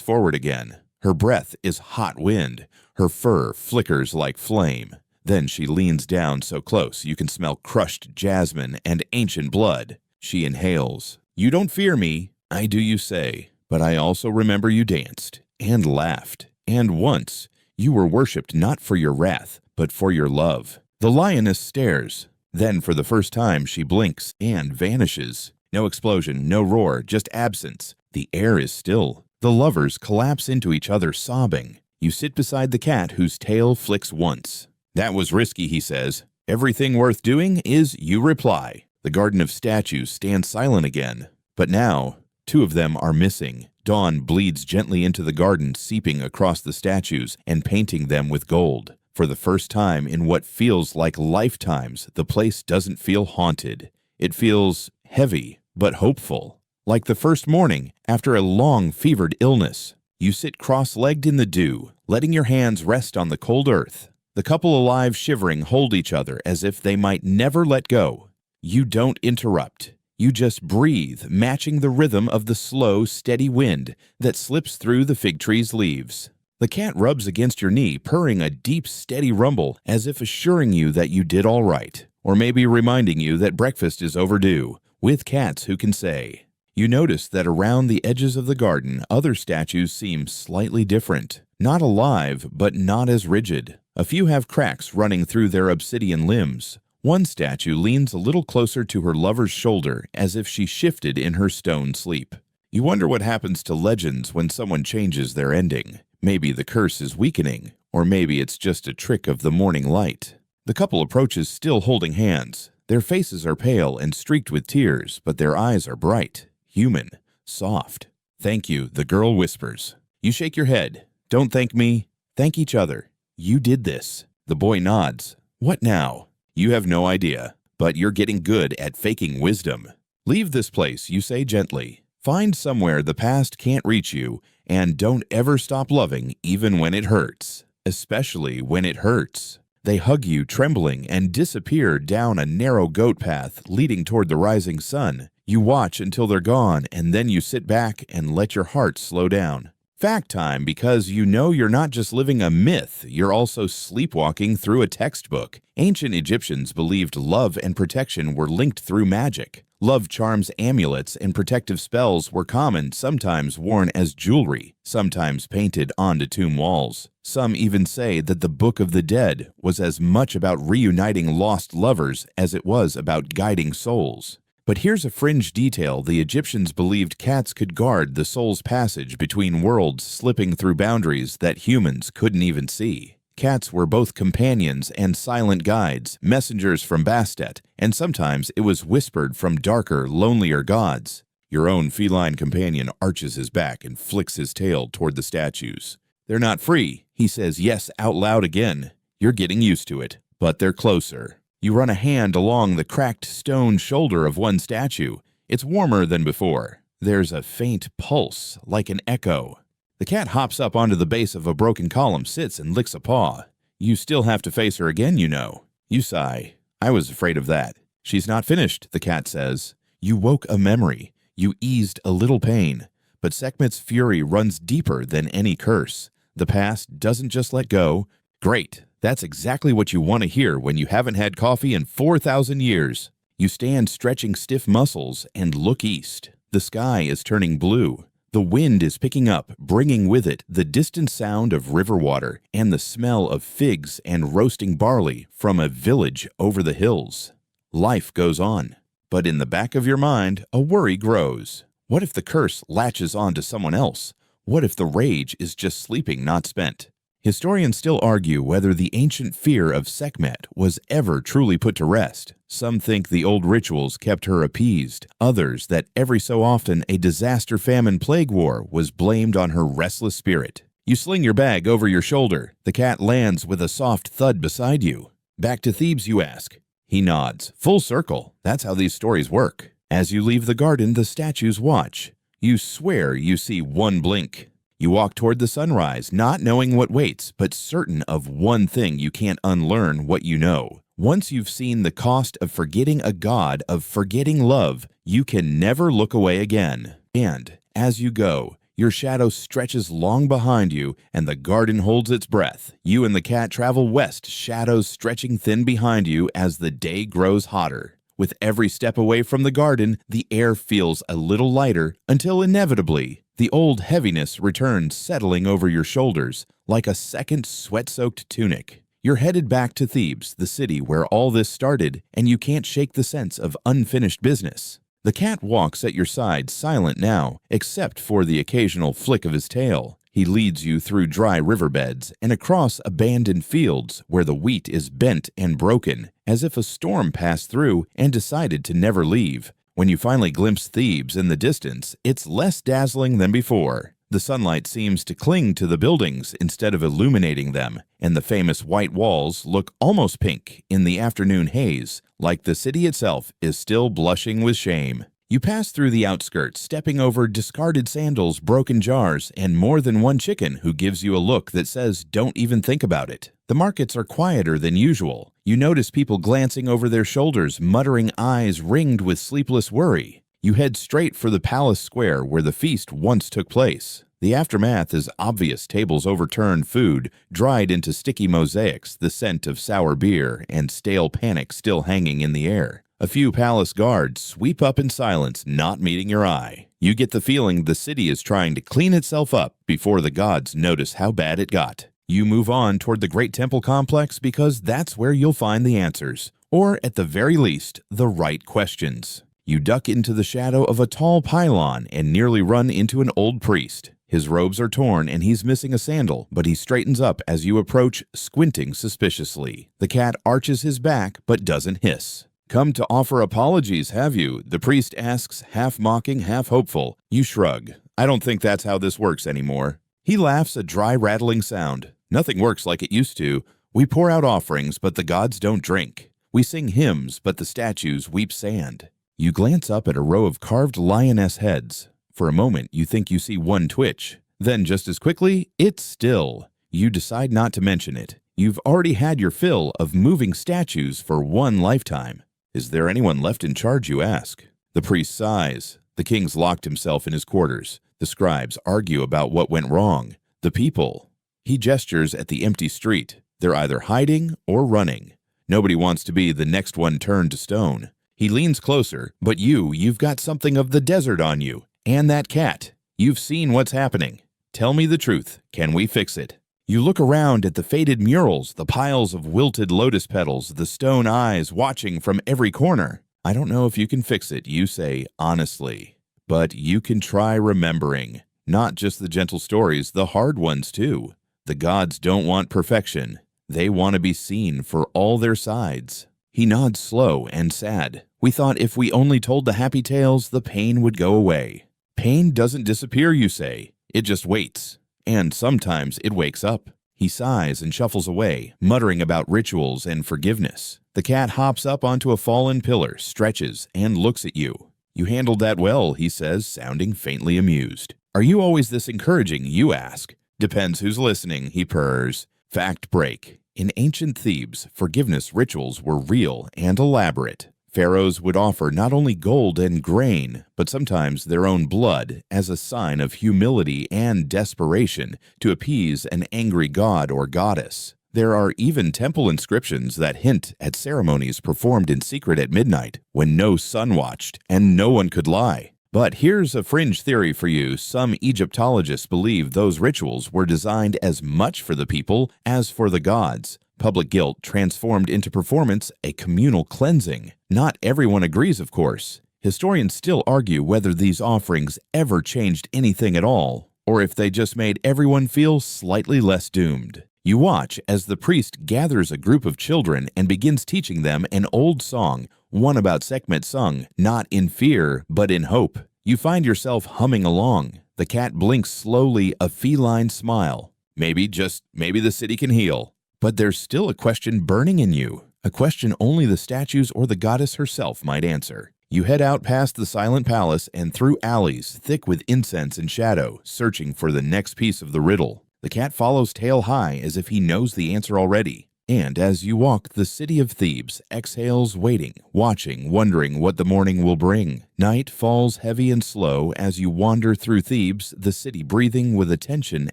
forward again. Her breath is hot wind. Her fur flickers like flame. Then she leans down so close you can smell crushed jasmine and ancient blood. She inhales. You don't fear me, I do, you say, but I also remember you danced and laughed. And once, you were worshipped not for your wrath, but for your love. The lioness stares. Then for the first time she blinks and vanishes. No explosion, no roar, just absence. The air is still. The lovers collapse into each other sobbing. You sit beside the cat whose tail flicks once. That was risky, he says. Everything worth doing is, you reply. The garden of statues stands silent again. But now, two of them are missing. Dawn bleeds gently into the garden, seeping across the statues and painting them with gold. For the first time in what feels like lifetimes, the place doesn't feel haunted. It feels heavy, but hopeful. Like the first morning after a long fevered illness. You sit cross-legged in the dew, letting your hands rest on the cold earth. The couple alive shivering hold each other as if they might never let go. You don't interrupt. You just breathe, matching the rhythm of the slow, steady wind that slips through the fig tree's leaves. The cat rubs against your knee, purring a deep, steady rumble as if assuring you that you did all right, or maybe reminding you that breakfast is overdue, with cats who can say. You notice that around the edges of the garden, other statues seem slightly different. Not alive, but not as rigid. A few have cracks running through their obsidian limbs. One statue leans a little closer to her lover's shoulder as if she shifted in her stone sleep. You wonder what happens to legends when someone changes their ending. Maybe the curse is weakening, or maybe it's just a trick of the morning light. The couple approaches still holding hands. Their faces are pale and streaked with tears, but their eyes are bright, human, soft. Thank you, the girl whispers. You shake your head. Don't thank me. Thank each other. You did this. The boy nods. What now? You have no idea, but you're getting good at faking wisdom. Leave this place, you say gently. Find somewhere the past can't reach you, and don't ever stop loving even when it hurts, especially when it hurts. They hug you, trembling, and disappear down a narrow goat path leading toward the rising sun. You watch until they're gone, and then you sit back and let your heart slow down. Fact time, because you know you're not just living a myth, you're also sleepwalking through a textbook. Ancient Egyptians believed love and protection were linked through magic. Love charms, amulets, and protective spells were common, sometimes worn as jewelry, sometimes painted onto tomb walls. Some even say that the Book of the Dead was as much about reuniting lost lovers as it was about guiding souls. But here's a fringe detail: the Egyptians believed cats could guard the soul's passage between worlds, slipping through boundaries that humans couldn't even see. Cats were both companions and silent guides, messengers from Bastet, and sometimes it was whispered from darker, lonelier gods. Your own feline companion arches his back and flicks his tail toward the statues. They're not free. He says yes out loud again. You're getting used to it, but they're closer. You run a hand along the cracked stone shoulder of one statue. It's warmer than before. There's a faint pulse, like an echo. The cat hops up onto the base of a broken column, sits and licks a paw. You still have to face her again, you know. You sigh. I was afraid of that. She's not finished, the cat says. You woke a memory. You eased a little pain. But Sekhmet's fury runs deeper than any curse. The past doesn't just let go. Great. That's exactly what you want to hear when you haven't had coffee in 4,000 years. You stand stretching stiff muscles and look east. The sky is turning blue. The wind is picking up, bringing with it the distant sound of river water and the smell of figs and roasting barley from a village over the hills. Life goes on. But in the back of your mind, a worry grows. What if the curse latches on to someone else? What if the rage is just sleeping not spent? Historians still argue whether the ancient fear of Sekhmet was ever truly put to rest. Some think the old rituals kept her appeased, others that every so often a disaster, famine, plague war was blamed on her restless spirit. You sling your bag over your shoulder. The cat lands with a soft thud beside you. Back to Thebes, you ask. He nods. Full circle. That's how these stories work. As you leave the garden, the statues watch. You swear you see one blink. You walk toward the sunrise, not knowing what waits, but certain of one thing: you can't unlearn what you know. Once you've seen the cost of forgetting a god, of forgetting love, you can never look away again. And as you go, your shadow stretches long behind you, and the garden holds its breath. You and the cat travel west, shadows stretching thin behind you as the day grows hotter. With every step away from the garden, the air feels a little lighter until inevitably, the old heaviness returns, settling over your shoulders like a second sweat-soaked tunic. You're headed back to Thebes, the city where all this started, and you can't shake the sense of unfinished business. The cat walks at your side, silent now, except for the occasional flick of his tail. He leads you through dry riverbeds and across abandoned fields where the wheat is bent and broken, as if a storm passed through and decided to never leave. When you finally glimpse Thebes in the distance, it's less dazzling than before. The sunlight seems to cling to the buildings instead of illuminating them, and the famous white walls look almost pink in the afternoon haze, like the city itself is still blushing with shame. You pass through the outskirts, stepping over discarded sandals, broken jars, and more than one chicken who gives you a look that says, "Don't even think about it." The markets are quieter than usual. You notice people glancing over their shoulders, muttering, eyes ringed with sleepless worry. You head straight for the palace square where the feast once took place. The aftermath is obvious: tables overturned, food dried into sticky mosaics, the scent of sour beer and stale panic still hanging in the air. A few palace guards sweep up in silence, not meeting your eye. You get the feeling the city is trying to clean itself up before the gods notice how bad it got. You move on toward the great temple complex because that's where you'll find the answers, or at the very least, the right questions. You duck into the shadow of a tall pylon and nearly run into an old priest. His robes are torn and he's missing a sandal, but he straightens up as you approach, squinting suspiciously. The cat arches his back but doesn't hiss. "Come to offer apologies, have you?" the priest asks, half mocking, half hopeful. You shrug. "I don't think that's how this works anymore." He laughs, a dry, rattling sound. "Nothing works like it used to. We pour out offerings, but the gods don't drink. We sing hymns, but the statues weep sand." You glance up at a row of carved lioness heads. For a moment, you think you see one twitch. Then, just as quickly, it's still. You decide not to mention it. You've already had your fill of moving statues for one lifetime. "Is there anyone left in charge?" you ask. The priest sighs. The king's locked himself in his quarters. The scribes argue about what went wrong. The people. He gestures at the empty street. They're either hiding or running. Nobody wants to be the next one turned to stone. He leans closer, but you've got something of the desert on you. And that cat. You've seen what's happening. Tell me the truth. Can we fix it? You look around at the faded murals, the piles of wilted lotus petals, the stone eyes watching from every corner. "I don't know if you can fix it," you say honestly. But you can try remembering. Not just the gentle stories, the hard ones too. The gods don't want perfection. They want to be seen for all their sides. He nods slow and sad. "We thought if we only told the happy tales, the pain would go away." "Pain doesn't disappear," you say. "It just waits." And sometimes it wakes up. He sighs and shuffles away, muttering about rituals and forgiveness. The cat hops up onto a fallen pillar, stretches, and looks at you. "You handled that well," he says, sounding faintly amused. "Are you always this encouraging?" you ask. "Depends who's listening," he purrs. Fact break. In ancient Thebes, forgiveness rituals were real and elaborate. Pharaohs would offer not only gold and grain, but sometimes their own blood as a sign of humility and desperation to appease an angry god or goddess. There are even temple inscriptions that hint at ceremonies performed in secret at midnight when no sun watched and no one could lie. But here's a fringe theory for you. Some Egyptologists believe those rituals were designed as much for the people as for the gods. Public guilt transformed into performance, a communal cleansing. Not everyone agrees, of course. Historians still argue whether these offerings ever changed anything at all, or if they just made everyone feel slightly less doomed. You watch as the priest gathers a group of children and begins teaching them an old song, one about Sekhmet sung, not in fear, but in hope. You find yourself humming along. The cat blinks slowly, a feline smile. Maybe, just maybe the city can heal. But there's still a question burning in you, a question only the statues or the goddess herself might answer. You head out past the silent palace and through alleys thick with incense and shadow, searching for the next piece of the riddle. The cat follows tail high as if he knows the answer already. And as you walk, the city of Thebes exhales, waiting, watching, wondering what the morning will bring. Night falls heavy and slow as you wander through Thebes, the city breathing with a tension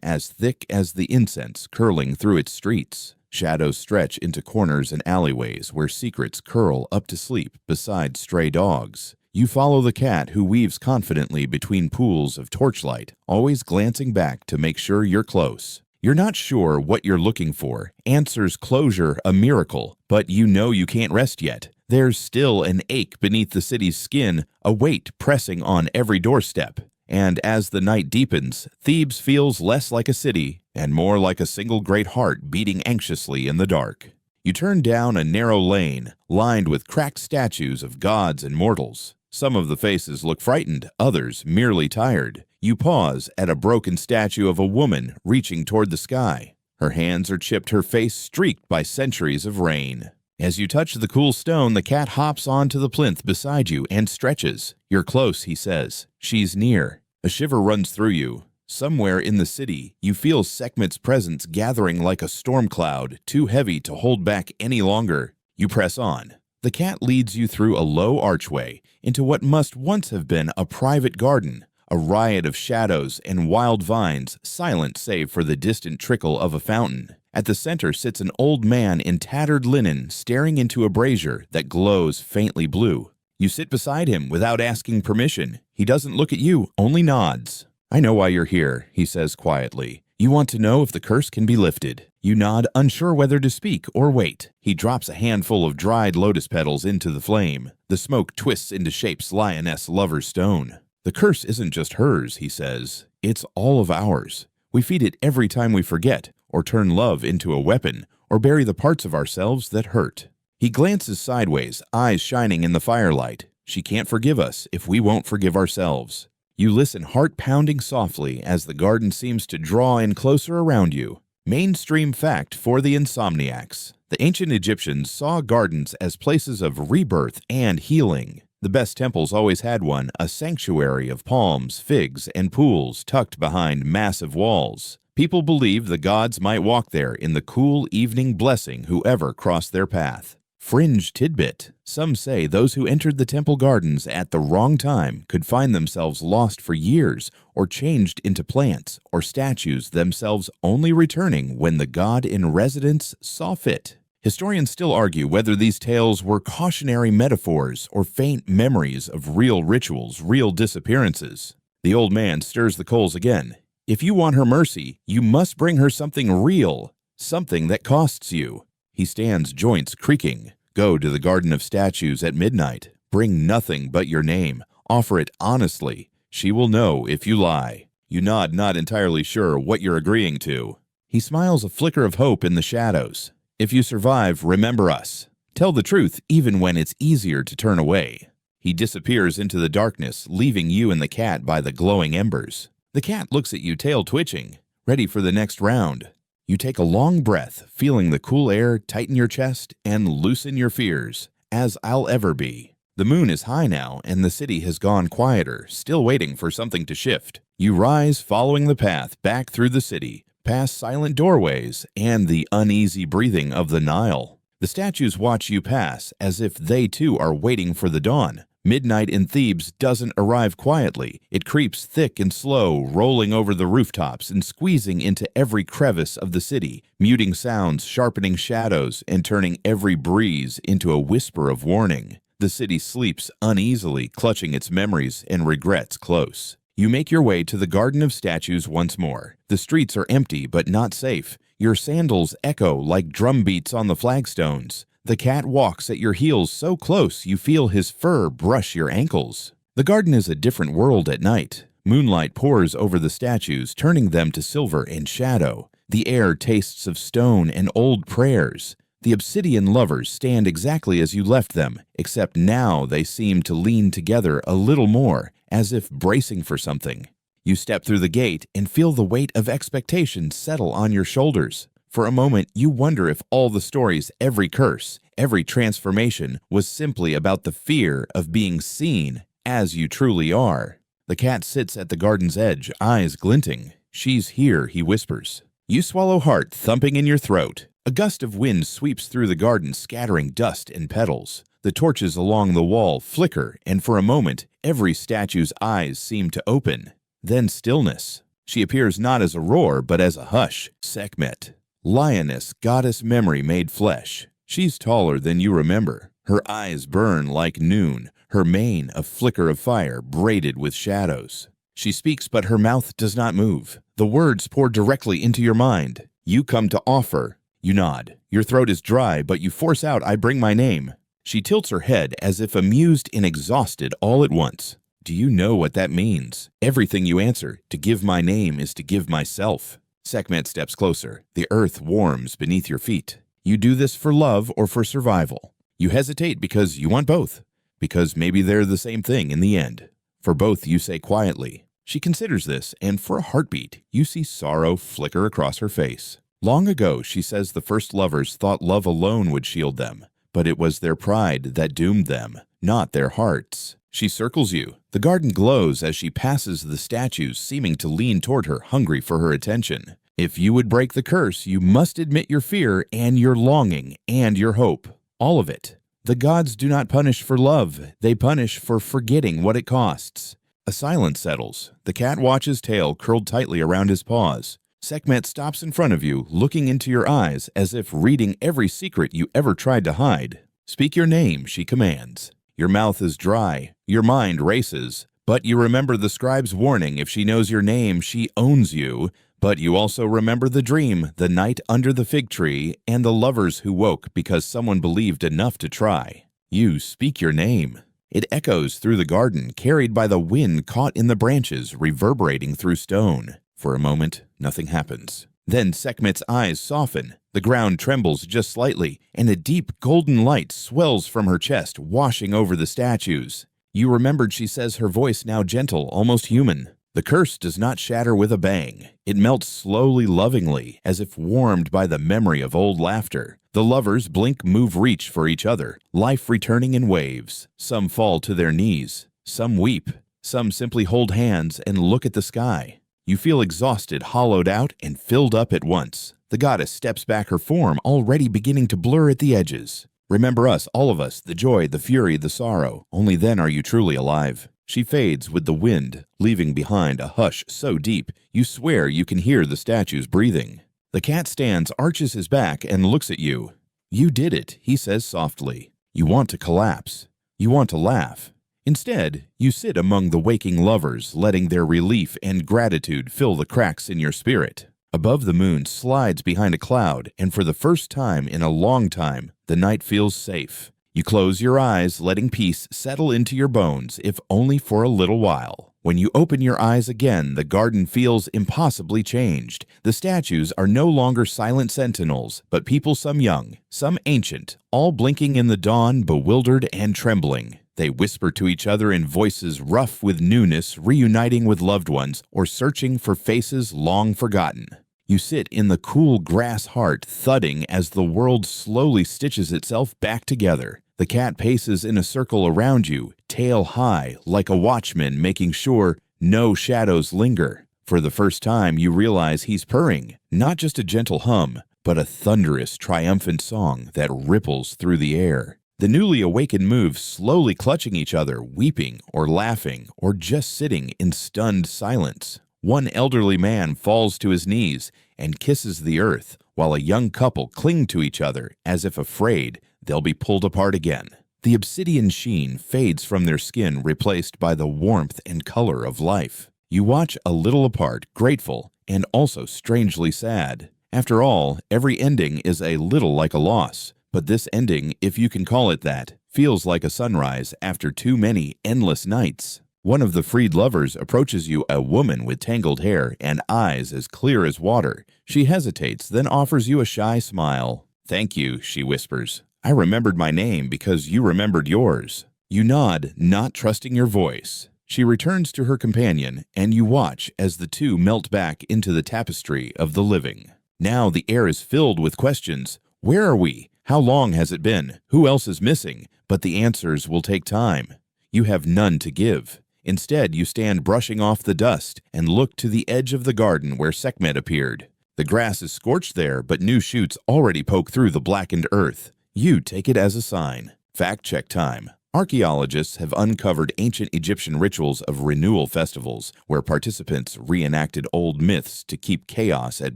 as thick as the incense curling through its streets. Shadows stretch into corners and alleyways where secrets curl up to sleep beside stray dogs. You follow the cat who weaves confidently between pools of torchlight, always glancing back to make sure you're close. You're not sure what you're looking for. Answers closure a miracle, but you know you can't rest yet. There's still an ache beneath the city's skin, a weight pressing on every doorstep. And as the night deepens, Thebes feels less like a city and more like a single great heart beating anxiously in the dark. You turn down a narrow lane, lined with cracked statues of gods and mortals. Some of the faces look frightened, others merely tired. You pause at a broken statue of a woman reaching toward the sky. Her hands are chipped, her face streaked by centuries of rain. As you touch the cool stone, the cat hops onto the plinth beside you and stretches. "You're close," he says. "She's near." A shiver runs through you. Somewhere in the city, you feel Sekhmet's presence gathering like a storm cloud, too heavy to hold back any longer. You press on. The cat leads you through a low archway into what must once have been a private garden, a riot of shadows and wild vines, silent save for the distant trickle of a fountain. At the center sits an old man in tattered linen, staring into a brazier that glows faintly blue. You sit beside him without asking permission. He doesn't look at you, only nods. "I know why you're here," he says quietly. "You want to know if the curse can be lifted." You nod, unsure whether to speak or wait. He drops a handful of dried lotus petals into the flame. The smoke twists into shapes lioness lover stone. "The curse isn't just hers," he says. "It's all of ours. We feed it every time we forget, or turn love into a weapon, or bury the parts of ourselves that hurt." He glances sideways, eyes shining in the firelight. "She can't forgive us if we won't forgive ourselves." You listen, heart pounding softly as the garden seems to draw in closer around you. Mainstream fact for the insomniacs. The ancient Egyptians saw gardens as places of rebirth and healing. The best temples always had one, a sanctuary of palms, figs, and pools tucked behind massive walls. People believed the gods might walk there in the cool evening, blessing whoever crossed their path. Fringe tidbit. Some say those who entered the temple gardens at the wrong time could find themselves lost for years or changed into plants or statues, themselves only returning when the god in residence saw fit. Historians still argue whether these tales were cautionary metaphors or faint memories of real rituals, real disappearances. The old man stirs the coals again. "If you want her mercy, you must bring her something real, something that costs you." He stands, joints creaking. "Go to the garden of statues at midnight. Bring nothing but your name. Offer it honestly. She will know if you lie." You nod, not entirely sure what you're agreeing to. He smiles, a flicker of hope in the shadows. "If you survive, remember us. Tell the truth even when it's easier to turn away." He disappears into the darkness, leaving you and the cat by the glowing embers. The cat looks at you, tail twitching. ready for the next round. You take a long breath, feeling the cool air tighten your chest and loosen your fears, as I'll ever be. The moon is high now, and the city has gone quieter, still waiting for something to shift. You rise, following the path back through the city, past silent doorways and the uneasy breathing of the Nile. The statues watch you pass, as if they too are waiting for the dawn. Midnight in Thebes doesn't arrive quietly. It creeps thick and slow, rolling over the rooftops and squeezing into every crevice of the city, muting sounds, sharpening shadows, and turning every breeze into a whisper of warning. The city sleeps uneasily, clutching its memories and regrets close. You make your way to the Garden of Statues once more. The streets are empty but not safe. Your sandals echo like drum beats on the flagstones. The cat walks at your heels so close you feel his fur brush your ankles. The garden is a different world at night. Moonlight pours over the statues, turning them to silver and shadow. The air tastes of stone and old prayers. The obsidian lovers stand exactly as you left them, except now they seem to lean together a little more, as if bracing for something. You step through the gate and feel the weight of expectation settle on your shoulders. For a moment, you wonder if all the stories, every curse, every transformation was simply about the fear of being seen as you truly are. The cat sits at the garden's edge, eyes glinting. "She's here," he whispers. You swallow hard, thumping in your throat. A gust of wind sweeps through the garden, scattering dust and petals. The torches along the wall flicker, and for a moment, every statue's eyes seem to open. Then stillness. She appears not as a roar, but as a hush. Sekhmet. Lioness, goddess memory made flesh. She's taller than you remember. Her eyes burn like noon, her mane a flicker of fire braided with shadows. She speaks, but her mouth does not move. The words pour directly into your mind. You come to offer. You nod. Your throat is dry, but you force out, "I bring my name." She tilts her head as if amused and exhausted all at once. Do you know what that means? Everything you answer, "To give my name is to give myself." Sekhmet steps closer. The earth warms beneath your feet. You do this for love or for survival. You hesitate because you want both. Because maybe they're the same thing in the end. For both, you say quietly. She considers this, and for a heartbeat, you see sorrow flicker across her face. Long ago, she says, the first lovers thought love alone would shield them, but it was their pride that doomed them, not their hearts. She circles you. The garden glows as she passes the statues, seeming to lean toward her, hungry for her attention. If you would break the curse, you must admit your fear and your longing and your hope. All of it. The gods do not punish for love. They punish for forgetting what it costs. A silence settles. The cat watches, tail curled tightly around his paws. Sekhmet stops in front of you, looking into your eyes as if reading every secret you ever tried to hide. "Speak your name," she commands. Your mouth is dry. Your mind races. But you remember the scribe's warning, if she knows your name, she owns you. But you also remember the dream, the night under the fig tree, and the lovers who woke because someone believed enough to try. You speak your name. It echoes through the garden, carried by the wind caught in the branches, reverberating through stone. For a moment, nothing happens. Then Sekhmet's eyes soften. The ground trembles just slightly, and a deep golden light swells from her chest, washing over the statues. You remembered, she says, her voice now gentle, almost human. The curse does not shatter with a bang. It melts slowly, lovingly, as if warmed by the memory of old laughter. The lovers blink, move, reach for each other, life returning in waves. Some fall to their knees. Some weep. Some simply hold hands and look at the sky. You feel exhausted, hollowed out, and filled up at once. The goddess steps back, her form already beginning to blur at the edges. Remember us, all of us, the joy, the fury, the sorrow. Only then are you truly alive. She fades with the wind, leaving behind a hush so deep you swear you can hear the statues breathing. The cat stands, arches his back, and looks at you. You did it, he says softly. You want to collapse. You want to laugh. Instead, you sit among the waking lovers, letting their relief and gratitude fill the cracks in your spirit. Above, the moon slides behind a cloud, and for the first time in a long time, the night feels safe. You close your eyes, letting peace settle into your bones, if only for a little while. When you open your eyes again, the garden feels impossibly changed. The statues are no longer silent sentinels, but people, some young, some ancient, all blinking in the dawn, bewildered and trembling. They whisper to each other in voices rough with newness, reuniting with loved ones or searching for faces long forgotten. You sit in the cool grass heart, thudding as the world slowly stitches itself back together. The cat paces in a circle around you, tail high, like a watchman making sure no shadows linger. For the first time, you realize he's purring, not just a gentle hum, but a thunderous, triumphant song that ripples through the air. The newly awakened move slowly clutching each other, weeping or laughing or just sitting in stunned silence. One elderly man falls to his knees and kisses the earth, while a young couple cling to each other as if afraid they'll be pulled apart again. The obsidian sheen fades from their skin, replaced by the warmth and color of life. You watch a little apart, grateful, and also strangely sad. After all, every ending is a little like a loss, but this ending, if you can call it that, feels like a sunrise after too many endless nights. One of the freed lovers approaches you, a woman with tangled hair and eyes as clear as water. She hesitates, then offers you a shy smile. "Thank you," she whispers. "I remembered my name because you remembered yours." You nod, not trusting your voice. She returns to her companion, and you watch as the two melt back into the tapestry of the living. Now the air is filled with questions. Where are we? How long has it been? Who else is missing? But the answers will take time. You have none to give. Instead, you stand brushing off the dust and look to the edge of the garden where Sekhmet appeared. The grass is scorched there, but new shoots already poke through the blackened earth. You take it as a sign. Fact-check time. Archaeologists have uncovered ancient Egyptian rituals of renewal festivals, where participants reenacted old myths to keep chaos at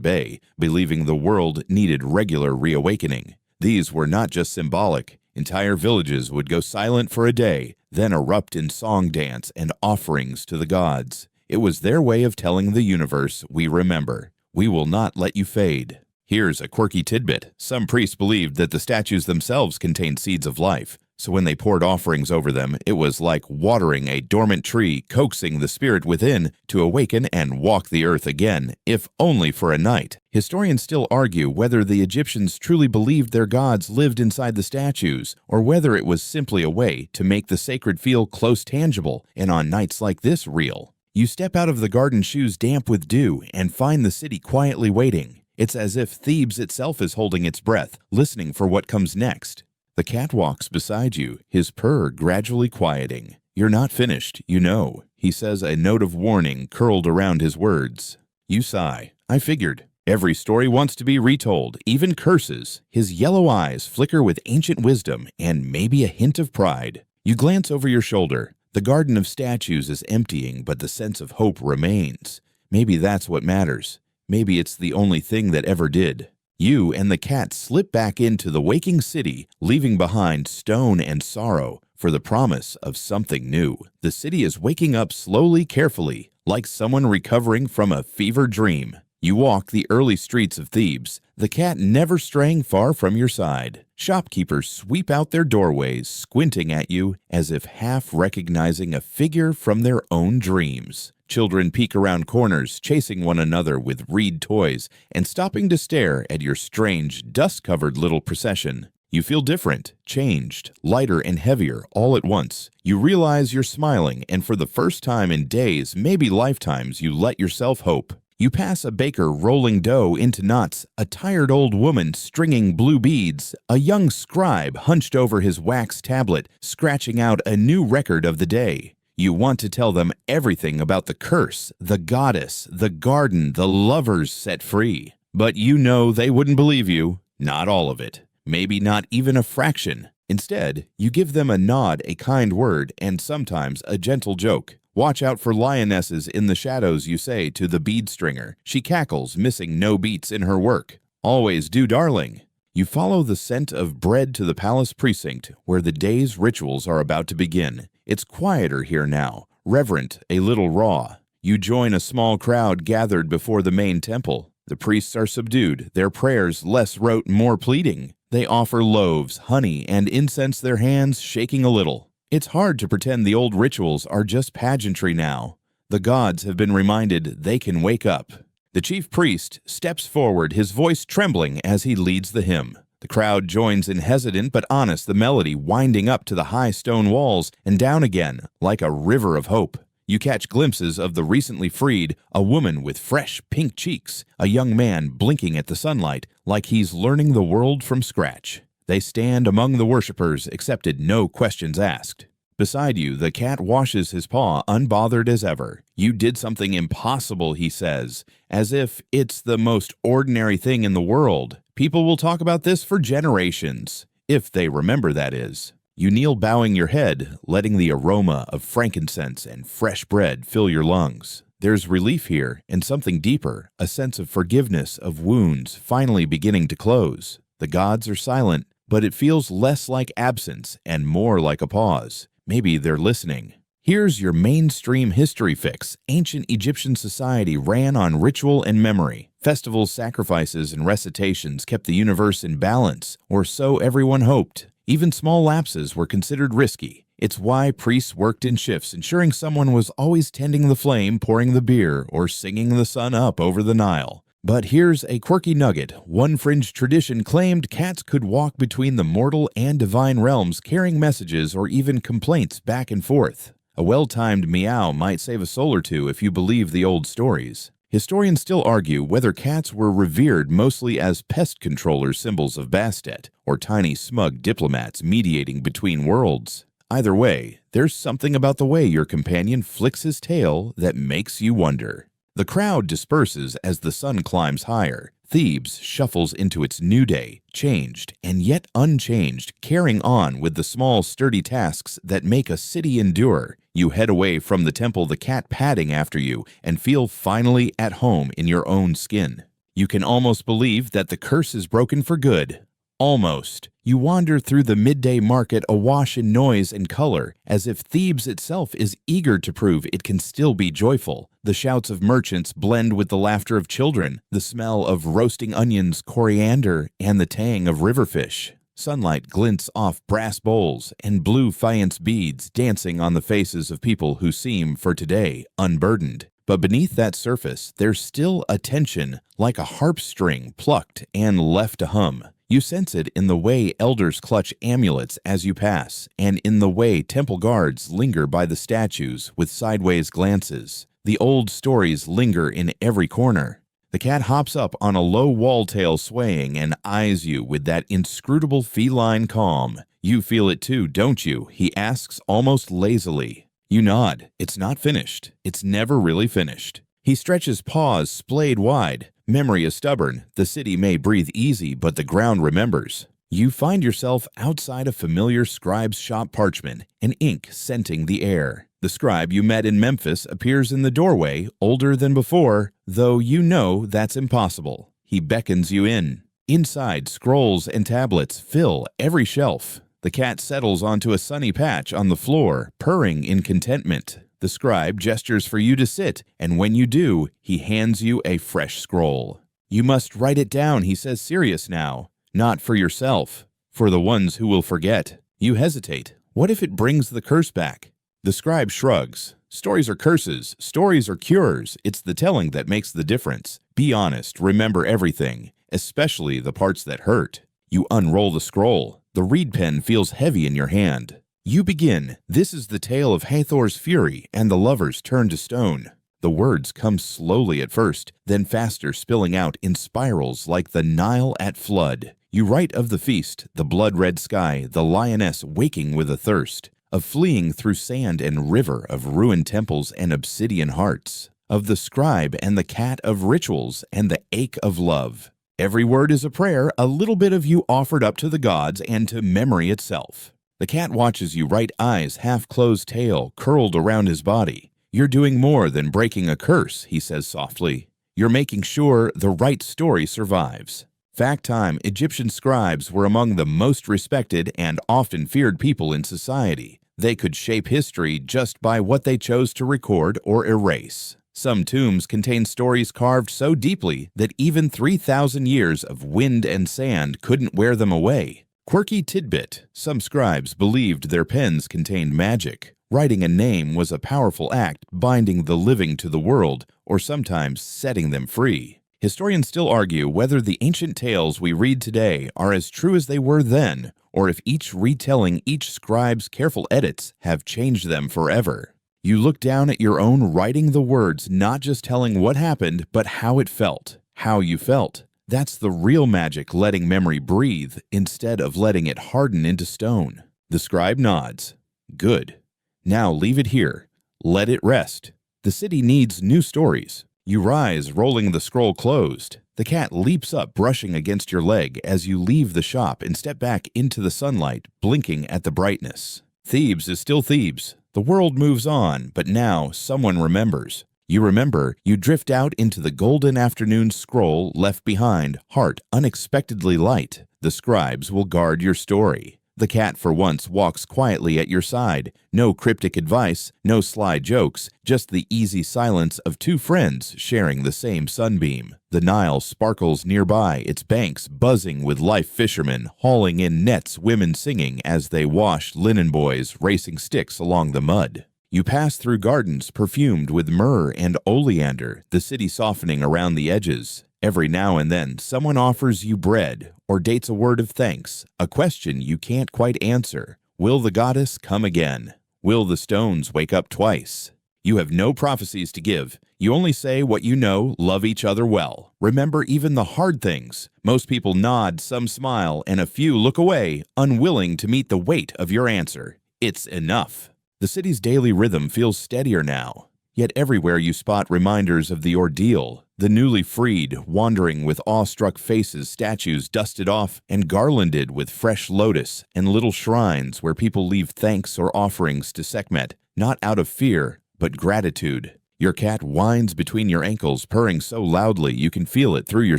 bay, believing the world needed regular reawakening. These were not just symbolic. Entire villages would go silent for a day, then erupt in song, dance, and offerings to the gods. It was their way of telling the universe, "We remember. We will not let you fade." Here's a quirky tidbit. Some priests believed that the statues themselves contained seeds of life, so when they poured offerings over them, it was like watering a dormant tree, coaxing the spirit within to awaken and walk the earth again, if only for a night. Historians still argue whether the Egyptians truly believed their gods lived inside the statues, or whether it was simply a way to make the sacred feel close, tangible, and on nights like this, real. You step out of the garden shoes damp with dew and find the city quietly waiting. It's as if Thebes itself is holding its breath, listening for what comes next. The cat walks beside you, his purr gradually quieting. "You're not finished, you know," he says, a note of warning curled around his words. You sigh. "I figured. Every story wants to be retold, even curses." His yellow eyes flicker with ancient wisdom and maybe a hint of pride. You glance over your shoulder. The garden of statues is emptying, but the sense of hope remains. Maybe that's what matters. Maybe it's the only thing that ever did. You and the cat slip back into the waking city, leaving behind stone and sorrow for the promise of something new. The city is waking up slowly, carefully, like someone recovering from a fever dream. You walk the early streets of Thebes, the cat never straying far from your side. Shopkeepers sweep out their doorways, squinting at you as if half recognizing a figure from their own dreams. Children peek around corners, chasing one another with reed toys and stopping to stare at your strange, dust-covered little procession. You feel different, changed, lighter and heavier all at once. You realize you're smiling, and for the first time in days, maybe lifetimes, you let yourself hope. You pass a baker rolling dough into knots, a tired old woman stringing blue beads, a young scribe hunched over his wax tablet, scratching out a new record of the day. You want to tell them everything about the curse, the goddess, the garden, the lovers set free. But you know they wouldn't believe you. Not all of it. Maybe not even a fraction. Instead, you give them a nod, a kind word, and sometimes a gentle joke. "Watch out for lionesses in the shadows," you say to the bead stringer. She cackles, missing no beats in her work. "Always do, darling." You follow the scent of bread to the palace precinct, where the day's rituals are about to begin. It's quieter here now, reverent, a little raw. You join a small crowd gathered before the main temple. The priests are subdued, their prayers less rote, more pleading. They offer loaves, honey, and incense, their hands shaking a little. It's hard to pretend the old rituals are just pageantry now. The gods have been reminded they can wake up. The chief priest steps forward, his voice trembling as he leads the hymn. The crowd joins in hesitant but honest, the melody winding up to the high stone walls and down again like a river of hope. You catch glimpses of the recently freed, a woman with fresh pink cheeks, a young man blinking at the sunlight like he's learning the world from scratch. They stand among the worshippers, accepted, no questions asked. Beside you, the cat washes his paw, unbothered as ever. You did something impossible, he says, as if it's the most ordinary thing in the world. People will talk about this for generations, if they remember, that is. You kneel bowing your head, letting the aroma of frankincense and fresh bread fill your lungs. There's relief here, and something deeper, a sense of forgiveness of wounds finally beginning to close. The gods are silent, but it feels less like absence and more like a pause. Maybe they're listening. Here's your mainstream history fix. Ancient Egyptian society ran on ritual and memory. Festivals, sacrifices, and recitations kept the universe in balance, or so everyone hoped. Even small lapses were considered risky. It's why priests worked in shifts, ensuring someone was always tending the flame, pouring the beer, or singing the sun up over the Nile. But here's a quirky nugget. One fringe tradition claimed cats could walk between the mortal and divine realms, carrying messages or even complaints back and forth. A well-timed meow might save a soul or two if you believe the old stories. Historians still argue whether cats were revered mostly as pest controller symbols of Bastet, or tiny smug diplomats mediating between worlds. Either way, there's something about the way your companion flicks his tail that makes you wonder. The crowd disperses as the sun climbs higher. Thebes shuffles into its new day, changed and yet unchanged, carrying on with the small, sturdy tasks that make a city endure. You head away from the temple, the cat padding after you, and feel finally at home in your own skin. You can almost believe that the curse is broken for good. Almost. You wander through the midday market awash in noise and color, as if Thebes itself is eager to prove it can still be joyful. The shouts of merchants blend with the laughter of children, the smell of roasting onions, coriander, and the tang of river fish. Sunlight glints off brass bowls and blue faience beads dancing on the faces of people who seem, for today, unburdened. But beneath that surface, there's still a tension, like a harp string plucked and left to hum. You sense it in the way elders clutch amulets as you pass, and in the way temple guards linger by the statues with sideways glances. The old stories linger in every corner. The cat hops up on a low wall tail swaying and eyes you with that inscrutable feline calm. You feel it too, don't you? He asks almost lazily. You nod. It's not finished. It's never really finished. He stretches paws splayed wide. Memory is stubborn. The city may breathe easy, but the ground remembers. You find yourself outside a familiar scribe's shop, parchment and ink scenting the air. The scribe you met in Memphis appears in the doorway, older than before, though you know that's impossible. He beckons you in. Inside, scrolls and tablets fill every shelf. The cat settles onto a sunny patch on the floor, purring in contentment. The scribe gestures for you to sit, and when you do, he hands you a fresh scroll. You must write it down, he says, serious now. Not for yourself, for the ones who will forget. You hesitate. What if it brings the curse back? The scribe shrugs. Stories are curses. Stories are cures. It's the telling that makes the difference. Be honest. Remember everything, especially the parts that hurt. You unroll the scroll. The reed pen feels heavy in your hand. You begin. This is the tale of Hathor's fury and the lovers turned to stone. The words come slowly at first, then faster, spilling out in spirals like the Nile at flood. You write of the feast, the blood-red sky, the lioness waking with a thirst, of fleeing through sand and river, of ruined temples and obsidian hearts, of the scribe and the cat, of rituals and the ache of love. Every word is a prayer, a little bit of you offered up to the gods and to memory itself. The cat watches you, right eyes, half-closed tail curled around his body. You're doing more than breaking a curse, he says softly. You're making sure the right story survives. Fact time, Egyptian scribes were among the most respected and often feared people in society. They could shape history just by what they chose to record or erase. Some tombs contain stories carved so deeply that even 3,000 years of wind and sand couldn't wear them away. Quirky tidbit. Some scribes believed their pens contained magic. Writing a name was a powerful act, binding the living to the world, or sometimes setting them free. Historians still argue whether the ancient tales we read today are as true as they were then, or if each retelling, each scribe's careful edits have changed them forever. You look down at your own writing the words, not just telling what happened, but how it felt, how you felt. That's the real magic, letting memory breathe instead of letting it harden into stone. The scribe nods. Good. Now leave it here. Let it rest. The city needs new stories. You rise, rolling the scroll closed. The cat leaps up, brushing against your leg as you leave the shop and step back into the sunlight, blinking at the brightness. Thebes is still Thebes. The world moves on, but now someone remembers. You remember, you drift out into the golden afternoon scroll left behind, heart unexpectedly light. The scribes will guard your story. The cat for once walks quietly at your side. No cryptic advice, no sly jokes, just the easy silence of two friends sharing the same sunbeam. The Nile sparkles nearby, its banks buzzing with life fishermen, hauling in nets, women singing as they wash, linen boys racing sticks along the mud. You pass through gardens perfumed with myrrh and oleander, the city softening around the edges. Every now and then, someone offers you bread or dates a word of thanks, a question you can't quite answer. Will the goddess come again? Will the stones wake up twice? You have no prophecies to give. You only say what you know, love each other well. Remember even the hard things. Most people nod, some smile, and a few look away, unwilling to meet the weight of your answer. It's enough. The city's daily rhythm feels steadier now. Yet everywhere you spot reminders of the ordeal, the newly freed, wandering with awestruck faces, statues dusted off and garlanded with fresh lotus, and little shrines where people leave thanks or offerings to Sekhmet, not out of fear, but gratitude. Your cat whines between your ankles, purring so loudly you can feel it through your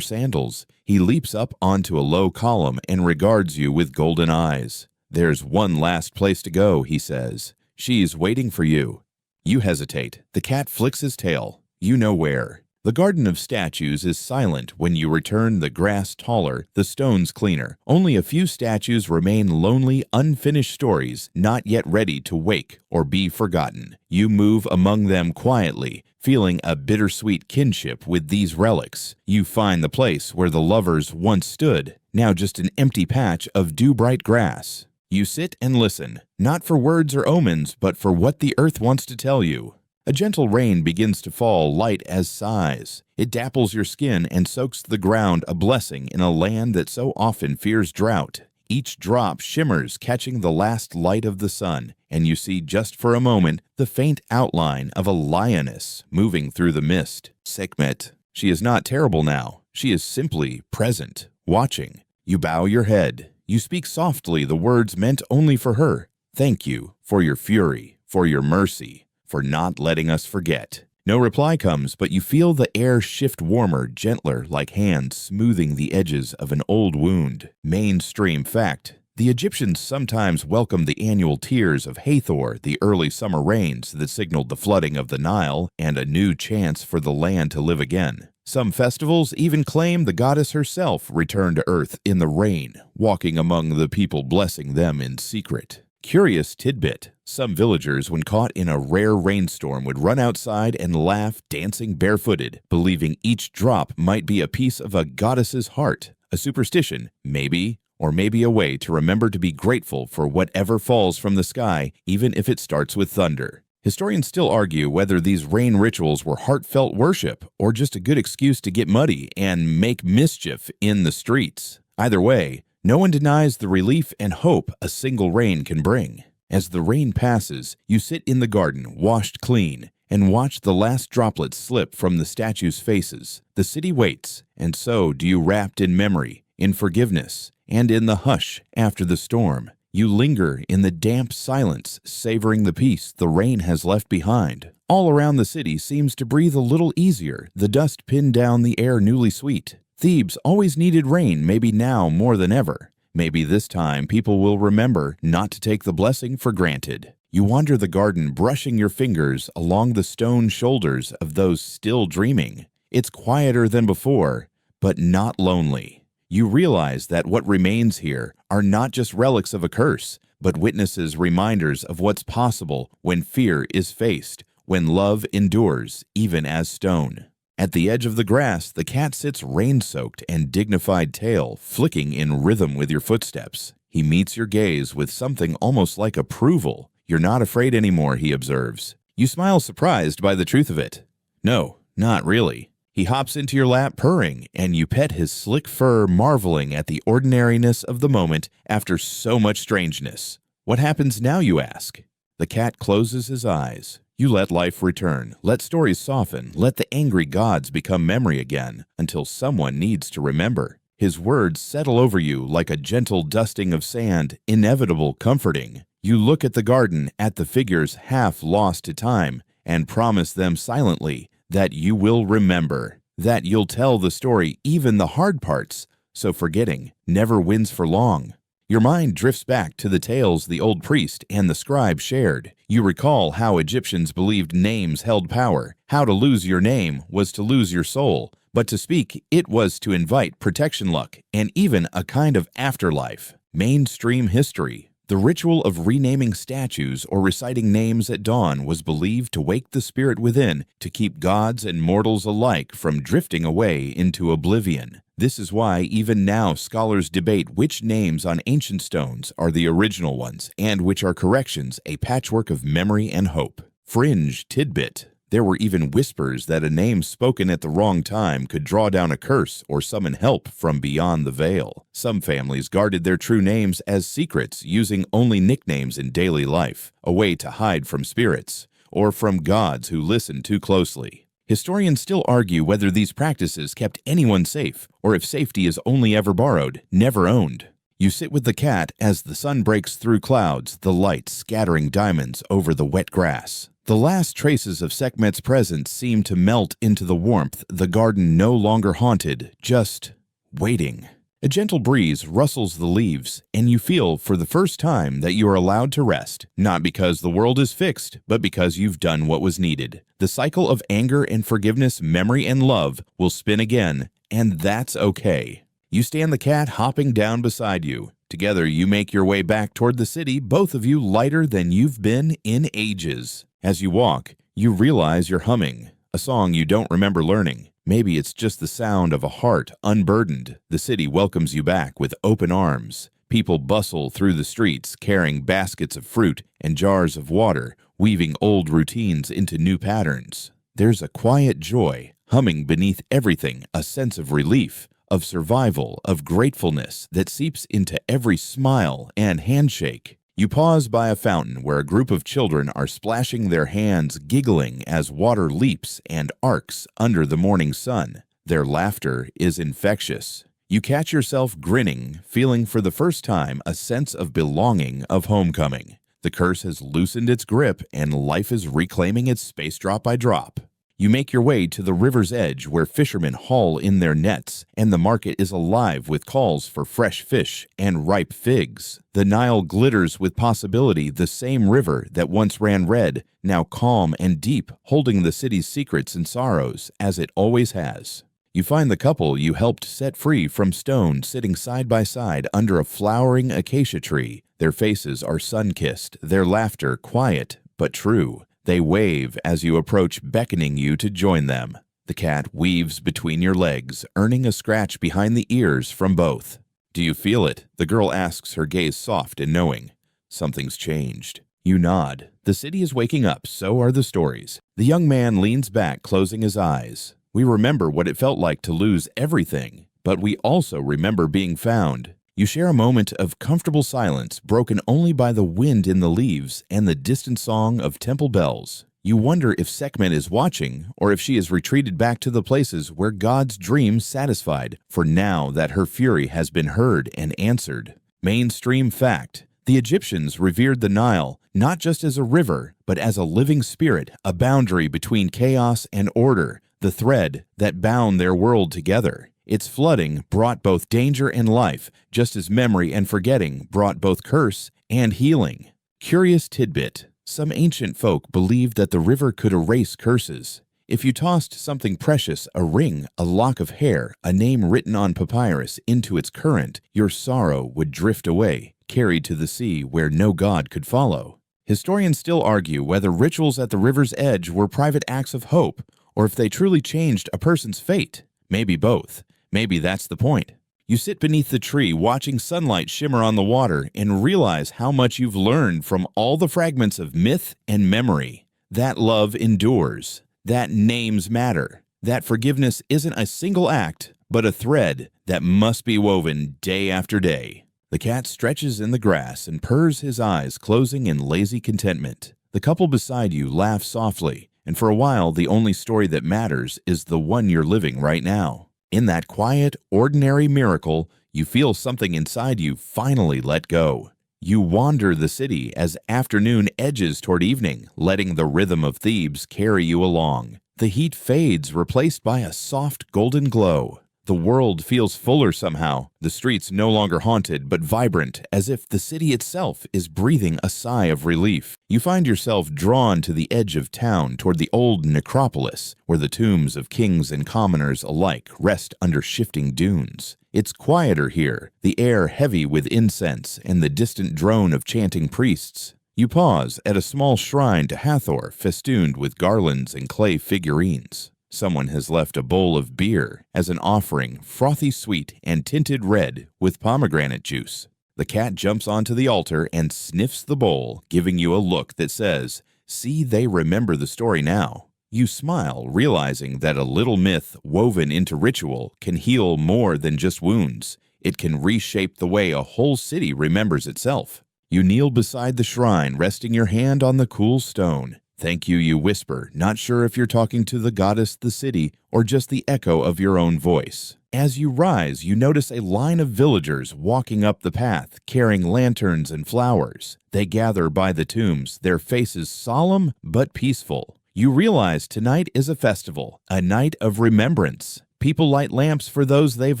sandals. He leaps up onto a low column and regards you with golden eyes. There's one last place to go, he says. She's waiting for you. You hesitate. The cat flicks his tail. You know where. The garden of statues is silent when you return, the grass taller, the stones cleaner. Only a few statues remain, lonely, unfinished stories, not yet ready to wake or be forgotten. You move among them quietly, feeling a bittersweet kinship with these relics. You find the place where the lovers once stood, now just an empty patch of dew-bright grass. You sit and listen, not for words or omens, but for what the earth wants to tell you. A gentle rain begins to fall, light as sighs. It dapples your skin and soaks the ground, a blessing in a land that so often fears drought. Each drop shimmers, catching the last light of the sun, and you see just for a moment the faint outline of a lioness moving through the mist. Sekhmet. She is not terrible now. She is simply present, watching. You bow your head. You speak softly the words meant only for her. Thank you for your fury, for your mercy, for not letting us forget. No reply comes, but you feel the air shift warmer, gentler, like hands smoothing the edges of an old wound. Mainstream fact. The Egyptians sometimes welcomed the annual tears of Hathor, the early summer rains that signaled the flooding of the Nile and a new chance for the land to live again. Some festivals even claim the goddess herself returned to earth in the rain, walking among the people, blessing them in secret. Curious tidbit. Some villagers, when caught in a rare rainstorm, would run outside and laugh, dancing barefooted, believing each drop might be a piece of a goddess's heart. A superstition, maybe, or maybe a way to remember to be grateful for whatever falls from the sky, even if it starts with thunder. Historians still argue whether these rain rituals were heartfelt worship or just a good excuse to get muddy and make mischief in the streets. Either way, no one denies the relief and hope a single rain can bring. As the rain passes, you sit in the garden, washed clean, and watch the last droplets slip from the statues' faces. The city waits, and so do you, wrapped in memory, in forgiveness, and in the hush after the storm. You linger in the damp silence, savoring the peace the rain has left behind. All around the city seems to breathe a little easier, the dust pinned down the air newly sweet. Thebes always needed rain, maybe now more than ever. Maybe this time people will remember not to take the blessing for granted. You wander the garden, brushing your fingers along the stone shoulders of those still dreaming. It's quieter than before, but not lonely. You realize that what remains here are not just relics of a curse, but witnesses, reminders of what's possible when fear is faced, when love endures even as stone. At the edge of the grass, the cat sits rain-soaked and dignified tail, flicking in rhythm with your footsteps. He meets your gaze with something almost like approval. "You're not afraid anymore," he observes. You smile, surprised by the truth of it. "No, not really." He hops into your lap purring, and you pet his slick fur, marveling at the ordinariness of the moment after so much strangeness. "What happens now?" you ask. The cat closes his eyes. You let life return, let stories soften, let the angry gods become memory again, until someone needs to remember. His words settle over you like a gentle dusting of sand, inevitable, comforting. You look at the garden, at the figures half lost to time, and promise them silently that you will remember, that you'll tell the story, even the hard parts, so forgetting never wins for long. Your mind drifts back to the tales the old priest and the scribe shared. You recall how Egyptians believed names held power, how to lose your name was to lose your soul, but to speak it was to invite protection, luck, and even a kind of afterlife. Mainstream history. The ritual of renaming statues or reciting names at dawn was believed to wake the spirit within, to keep gods and mortals alike from drifting away into oblivion. This is why even now scholars debate which names on ancient stones are the original ones and which are corrections, a patchwork of memory and hope. Fringe tidbit. There were even whispers that a name spoken at the wrong time could draw down a curse or summon help from beyond the veil. Some families guarded their true names as secrets, using only nicknames in daily life, a way to hide from spirits or from gods who listened too closely. Historians still argue whether these practices kept anyone safe, or if safety is only ever borrowed, never owned. You sit with the cat as the sun breaks through clouds, the light scattering diamonds over the wet grass. The last traces of Sekhmet's presence seem to melt into the warmth, the garden no longer haunted, just waiting. A gentle breeze rustles the leaves, and you feel for the first time that you are allowed to rest, not because the world is fixed, but because you've done what was needed. The cycle of anger and forgiveness, memory and love will spin again, and that's okay. You stand the cat hopping down beside you. Together you make your way back toward the city, both of you lighter than you've been in ages. As you walk, you realize you're humming, a song you don't remember learning. Maybe it's just the sound of a heart unburdened. The city welcomes you back with open arms. People bustle through the streets, carrying baskets of fruit and jars of water, weaving old routines into new patterns. There's a quiet joy, humming beneath everything, a sense of relief, of survival, of gratefulness that seeps into every smile and handshake. You pause by a fountain where a group of children are splashing their hands, giggling as water leaps and arcs under the morning sun. Their laughter is infectious. You catch yourself grinning, feeling for the first time a sense of belonging, of homecoming. The curse has loosened its grip and life is reclaiming its space drop by drop. You make your way to the river's edge where fishermen haul in their nets, and the market is alive with calls for fresh fish and ripe figs. The Nile glitters with possibility, the same river that once ran red, now calm and deep, holding the city's secrets and sorrows, as it always has. You find the couple you helped set free from stone sitting side by side under a flowering acacia tree. Their faces are sun-kissed, their laughter quiet but true. They wave as you approach, beckoning you to join them. The cat weaves between your legs, earning a scratch behind the ears from both. "Do you feel it?" the girl asks, her gaze soft and knowing. "Something's changed." You nod. The city is waking up, so are the stories. The young man leans back, closing his eyes. We remember what it felt like to lose everything, but we also remember being found. You share a moment of comfortable silence, broken only by the wind in the leaves and the distant song of temple bells. You wonder if Sekhmet is watching, or if she has retreated back to the places where God's dreams satisfied, for now that her fury has been heard and answered. Mainstream fact: the Egyptians revered the Nile, not just as a river, but as a living spirit, a boundary between chaos and order, the thread that bound their world together. Its flooding brought both danger and life, just as memory and forgetting brought both curse and healing. Curious tidbit: some ancient folk believed that the river could erase curses. If you tossed something precious, a ring, a lock of hair, a name written on papyrus, into its current, your sorrow would drift away, carried to the sea where no god could follow. Historians still argue whether rituals at the river's edge were private acts of hope, or if they truly changed a person's fate. Maybe both. Maybe that's the point. You sit beneath the tree watching sunlight shimmer on the water and realize how much you've learned from all the fragments of myth and memory. That love endures. That names matter. That forgiveness isn't a single act, but a thread that must be woven day after day. The cat stretches in the grass and purrs his eyes, closing in lazy contentment. The couple beside you laughs softly, and for a while the only story that matters is the one you're living right now. In that quiet, ordinary miracle, you feel something inside you finally let go. You wander the city as afternoon edges toward evening, letting the rhythm of Thebes carry you along. The heat fades, replaced by a soft golden glow. The world feels fuller somehow, the streets no longer haunted but vibrant, as if the city itself is breathing a sigh of relief. You find yourself drawn to the edge of town toward the old necropolis, where the tombs of kings and commoners alike rest under shifting dunes. It's quieter here, the air heavy with incense and the distant drone of chanting priests. You pause at a small shrine to Hathor festooned with garlands and clay figurines. Someone has left a bowl of beer as an offering, frothy sweet and tinted red with pomegranate juice. The cat jumps onto the altar and sniffs the bowl, giving you a look that says, "See, they remember the story now." You smile, realizing that a little myth woven into ritual can heal more than just wounds. It can reshape the way a whole city remembers itself. You kneel beside the shrine, resting your hand on the cool stone. "Thank you," you whisper, not sure if you're talking to the goddess, the city, or just the echo of your own voice. As you rise, you notice a line of villagers walking up the path, carrying lanterns and flowers. They gather by the tombs, their faces solemn but peaceful. You realize tonight is a festival, a night of remembrance. People light lamps for those they've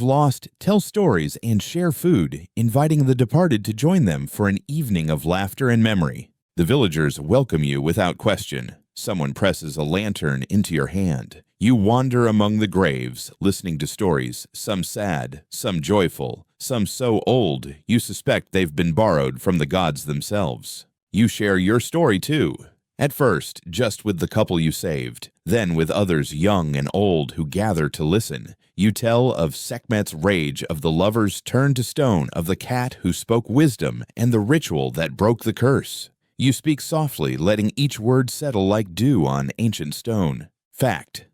lost, tell stories, and share food, inviting the departed to join them for an evening of laughter and memory. The villagers welcome you without question. Someone presses a lantern into your hand. You wander among the graves, listening to stories, some sad, some joyful, some so old you suspect they've been borrowed from the gods themselves. You share your story too. At first, just with the couple you saved, then with others young and old who gather to listen. You tell of Sekhmet's rage, of the lovers turned to stone, of the cat who spoke wisdom, and the ritual that broke the curse. You speak softly, letting each word settle like dew on ancient stone. Fact: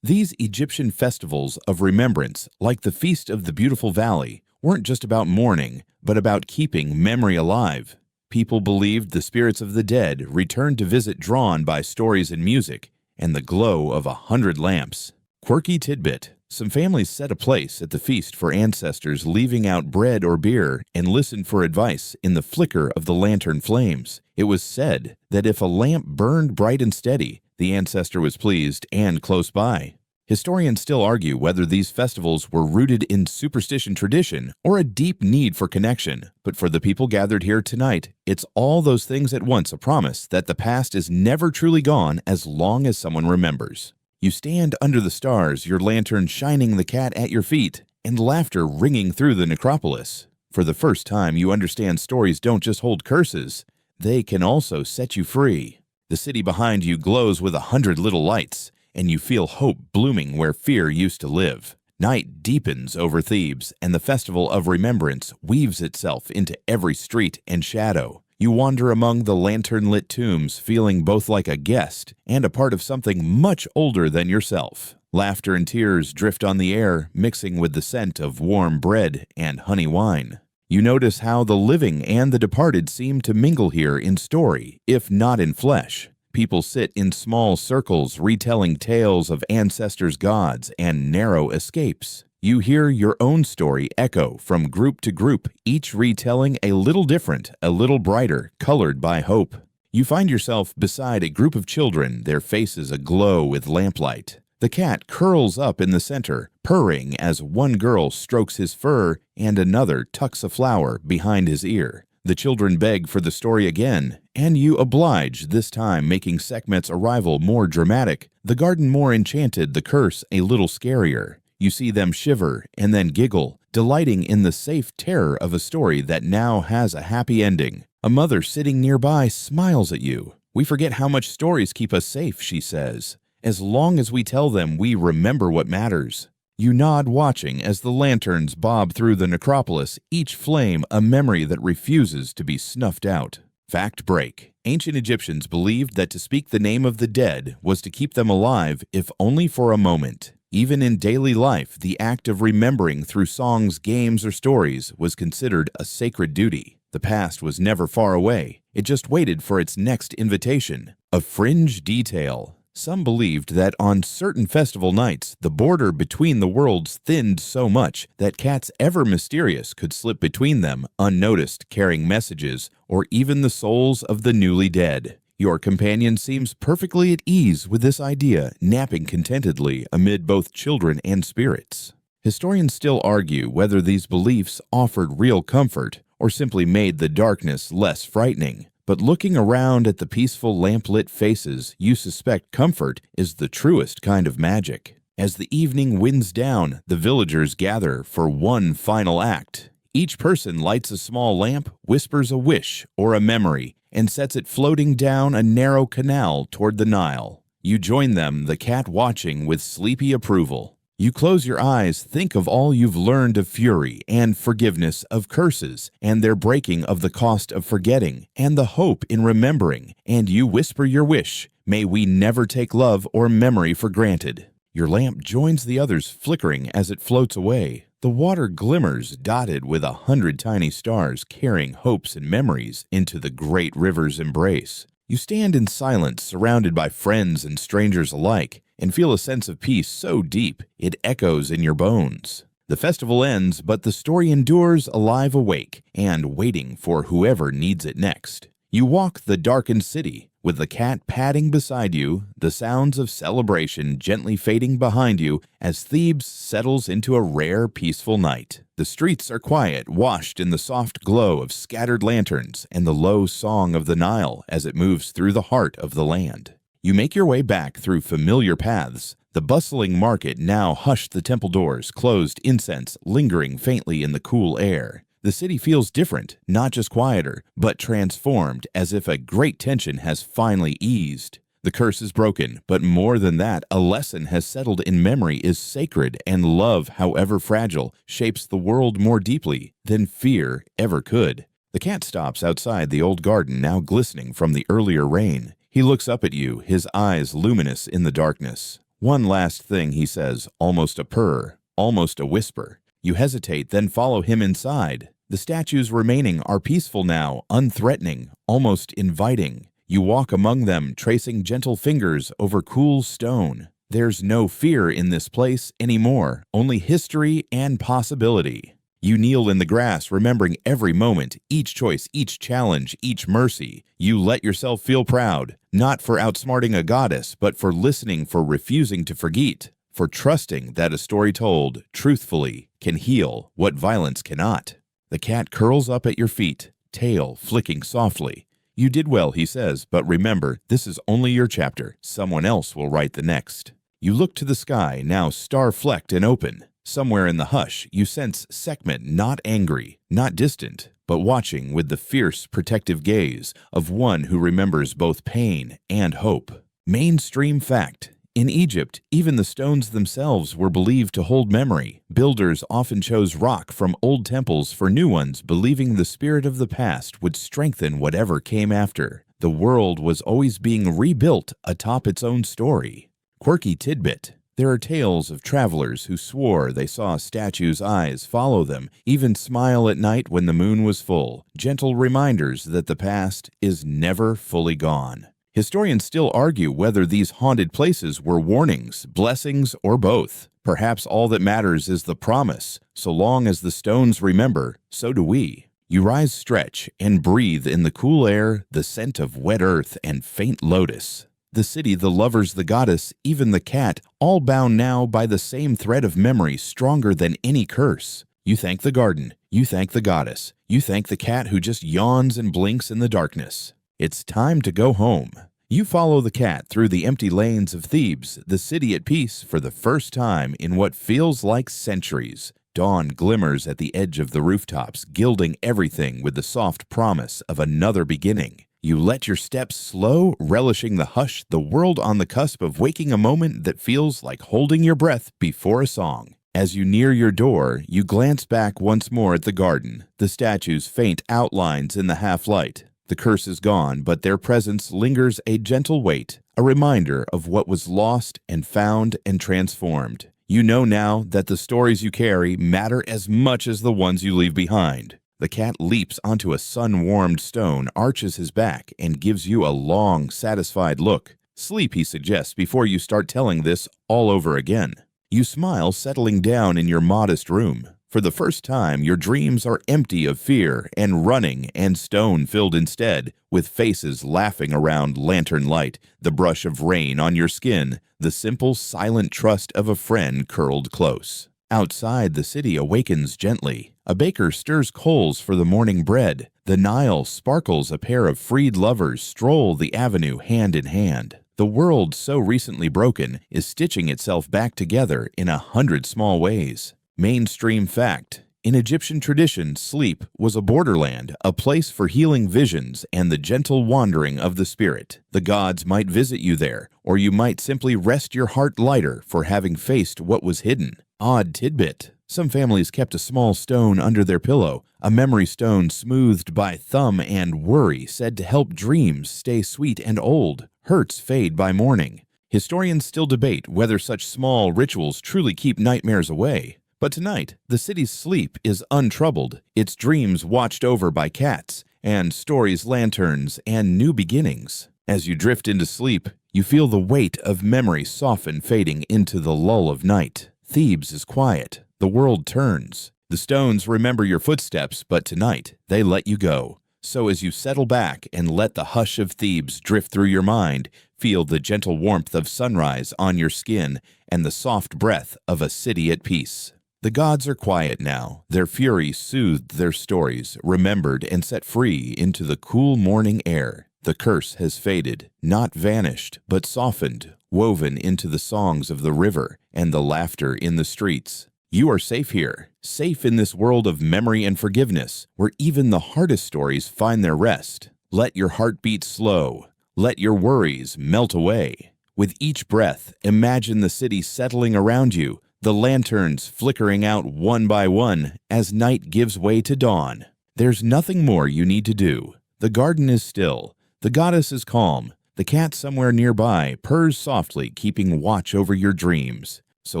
these Egyptian festivals of remembrance, like the Feast of the Beautiful Valley, weren't just about mourning, but about keeping memory alive. People believed the spirits of the dead returned to visit, drawn by stories and music, and the glow of 100 lamps. Quirky tidbit: some families set a place at the feast for ancestors, leaving out bread or beer, and listened for advice in the flicker of the lantern flames. It was said that if a lamp burned bright and steady, the ancestor was pleased and close by. Historians still argue whether these festivals were rooted in superstition tradition or a deep need for connection. But for the people gathered here tonight, it's all those things at once, a promise that the past is never truly gone as long as someone remembers. You stand under the stars, your lantern shining the cat at your feet, and laughter ringing through the necropolis. For the first time, you understand stories don't just hold curses. They can also set you free. The city behind you glows with 100 little lights, and you feel hope blooming where fear used to live. Night deepens over Thebes, and the festival of remembrance weaves itself into every street and shadow. You wander among the lantern-lit tombs, feeling both like a guest and a part of something much older than yourself. Laughter and tears drift on the air, mixing with the scent of warm bread and honey wine. You notice how the living and the departed seem to mingle here in story, if not in flesh. People sit in small circles, retelling tales of ancestors' gods and narrow escapes. You hear your own story echo from group to group, each retelling a little different, a little brighter, colored by hope. You find yourself beside a group of children, their faces aglow with lamplight. The cat curls up in the center, purring as one girl strokes his fur and another tucks a flower behind his ear. The children beg for the story again, and you oblige, this time making Sekhmet's arrival more dramatic, the garden more enchanted, the curse a little scarier. You see them shiver and then giggle, delighting in the safe terror of a story that now has a happy ending. A mother sitting nearby smiles at you. "We forget how much stories keep us safe," she says. as long as we tell them we remember what matters. You nod watching as the lanterns bob through the necropolis, each flame a memory that refuses to be snuffed out. Fact break. Ancient Egyptians believed that to speak the name of the dead was to keep them alive, if only for a moment. Even in daily life, the act of remembering through songs, games, or stories was considered a sacred duty. The past was never far away. It just waited for its next invitation. A fringe detail. Some believed that on certain festival nights, the border between the worlds thinned so much that cats ever mysterious could slip between them unnoticed, carrying messages or even the souls of the newly dead. Your companion seems perfectly at ease with this idea, napping contentedly amid both children and spirits. Historians still argue whether these beliefs offered real comfort or simply made the darkness less frightening. But looking around at the peaceful lamplit faces, you suspect comfort is the truest kind of magic. As the evening winds down, the villagers gather for one final act. Each person lights a small lamp, whispers a wish or a memory, and sets it floating down a narrow canal toward the Nile. You join them, the cat watching with sleepy approval. You close your eyes, think of all you've learned of fury and forgiveness of curses, and their breaking of the cost of forgetting, and the hope in remembering, and you whisper your wish, may we never take love or memory for granted. Your lamp joins the others, flickering as it floats away. The water glimmers, dotted with 100 tiny stars carrying hopes and memories into the great river's embrace. You stand in silence, surrounded by friends and strangers alike, and feel a sense of peace so deep it echoes in your bones. The festival ends, but the story endures alive, awake, and waiting for whoever needs it next. You walk the darkened city, with the cat padding beside you, the sounds of celebration gently fading behind you as Thebes settles into a rare, peaceful night. The streets are quiet, washed in the soft glow of scattered lanterns and the low song of the Nile as it moves through the heart of the land. You make your way back through familiar paths. The bustling market now hushed, the temple doors closed, incense lingering faintly in the cool air. The city feels different, not just quieter, but transformed, as if a great tension has finally eased. The curse is broken, but more than that, a lesson has settled in memory is sacred, and love, however fragile, shapes the world more deeply than fear ever could. The cat stops outside the old garden, now glistening from the earlier rain. He looks up at you, his eyes luminous in the darkness. One last thing, he says, almost a purr, almost a whisper. You hesitate, then follow him inside. The statues remaining are peaceful now, unthreatening, almost inviting. You walk among them, tracing gentle fingers over cool stone. There's no fear in this place anymore, only history and possibility. You kneel in the grass, remembering every moment, each choice, each challenge, each mercy. You let yourself feel proud, not for outsmarting a goddess, but for listening, for refusing to forget, for trusting that a story told truthfully can heal what violence cannot. The cat curls up at your feet, tail flicking softly. You did well, he says, but remember, this is only your chapter. Someone else will write the next. You look to the sky, now star-flecked and open. Somewhere in the hush, you sense Sekhmet, not angry, not distant, but watching with the fierce, protective gaze of one who remembers both pain and hope. Mainstream fact. In Egypt, even the stones themselves were believed to hold memory. Builders often chose rock from old temples for new ones, believing the spirit of the past would strengthen whatever came after. The world was always being rebuilt atop its own story. Quirky tidbit. There are tales of travelers who swore they saw statues' eyes follow them, even smile at night when the moon was full. Gentle reminders that the past is never fully gone. Historians still argue whether these haunted places were warnings, blessings, or both. Perhaps all that matters is the promise. So long as the stones remember, so do we. You rise, stretch, and breathe in the cool air, the scent of wet earth and faint lotus. The city, the lovers, the goddess, even the cat, all bound now by the same thread of memory stronger than any curse. You thank the garden. You thank the goddess. You thank the cat who just yawns and blinks in the darkness. It's time to go home. You follow the cat through the empty lanes of Thebes, the city at peace for the first time in what feels like centuries. Dawn glimmers at the edge of the rooftops, gilding everything with the soft promise of another beginning. You let your steps slow, relishing the hush, the world on the cusp of waking, a moment that feels like holding your breath before a song. As you near your door, you glance back once more at the garden, the statues' faint outlines in the half-light. The curse is gone, but their presence lingers, a gentle weight, a reminder of what was lost and found and transformed. You know now that the stories you carry matter as much as the ones you leave behind. The cat leaps onto a sun-warmed stone, arches his back, and gives you a long, satisfied look. Sleep, he suggests, before you start telling this all over again. You smile, settling down in your modest room. For the first time, your dreams are empty of fear and running and stone-filled instead, with faces laughing around lantern light, the brush of rain on your skin, the simple, silent trust of a friend curled close. Outside, the city awakens gently. A baker stirs coals for the morning bread. The Nile sparkles, a pair of freed lovers stroll the avenue hand in hand. The world, so recently broken, is stitching itself back together in 100 small ways. Mainstream fact: in Egyptian tradition, sleep was a borderland, a place for healing visions and the gentle wandering of the spirit. The gods might visit you there, or you might simply rest your heart lighter for having faced what was hidden. Odd tidbit: some families kept a small stone under their pillow, a memory stone smoothed by thumb and worry, said to help dreams stay sweet and old, hurts fade by morning. Historians still debate whether such small rituals truly keep nightmares away. But tonight, the city's sleep is untroubled, its dreams watched over by cats, and stories, lanterns, and new beginnings. As you drift into sleep, you feel the weight of memory soften, fading into the lull of night. Thebes is quiet. The world turns. The stones remember your footsteps, but tonight they let you go. So as you settle back and let the hush of Thebes drift through your mind, feel the gentle warmth of sunrise on your skin and the soft breath of a city at peace. The gods are quiet now, their fury soothed, their stories remembered and set free into the cool morning air. The curse has faded, not vanished, but softened, woven into the songs of the river and the laughter in the streets. You are safe here, safe in this world of memory and forgiveness, where even the hardest stories find their rest. Let your heart beat slow. Let your worries melt away. With each breath, imagine the city settling around you, the lanterns flickering out one by one as night gives way to dawn. There's nothing more you need to do. The garden is still. The goddess is calm. The cat somewhere nearby purrs softly, keeping watch over your dreams. So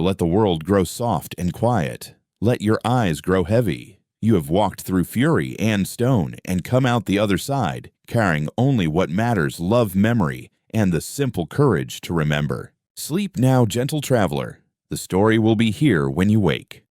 let the world grow soft and quiet. Let your eyes grow heavy. You have walked through fury and stone and come out the other side, carrying only what matters: love, memory, and the simple courage to remember. Sleep now, gentle traveler. The story will be here when you wake.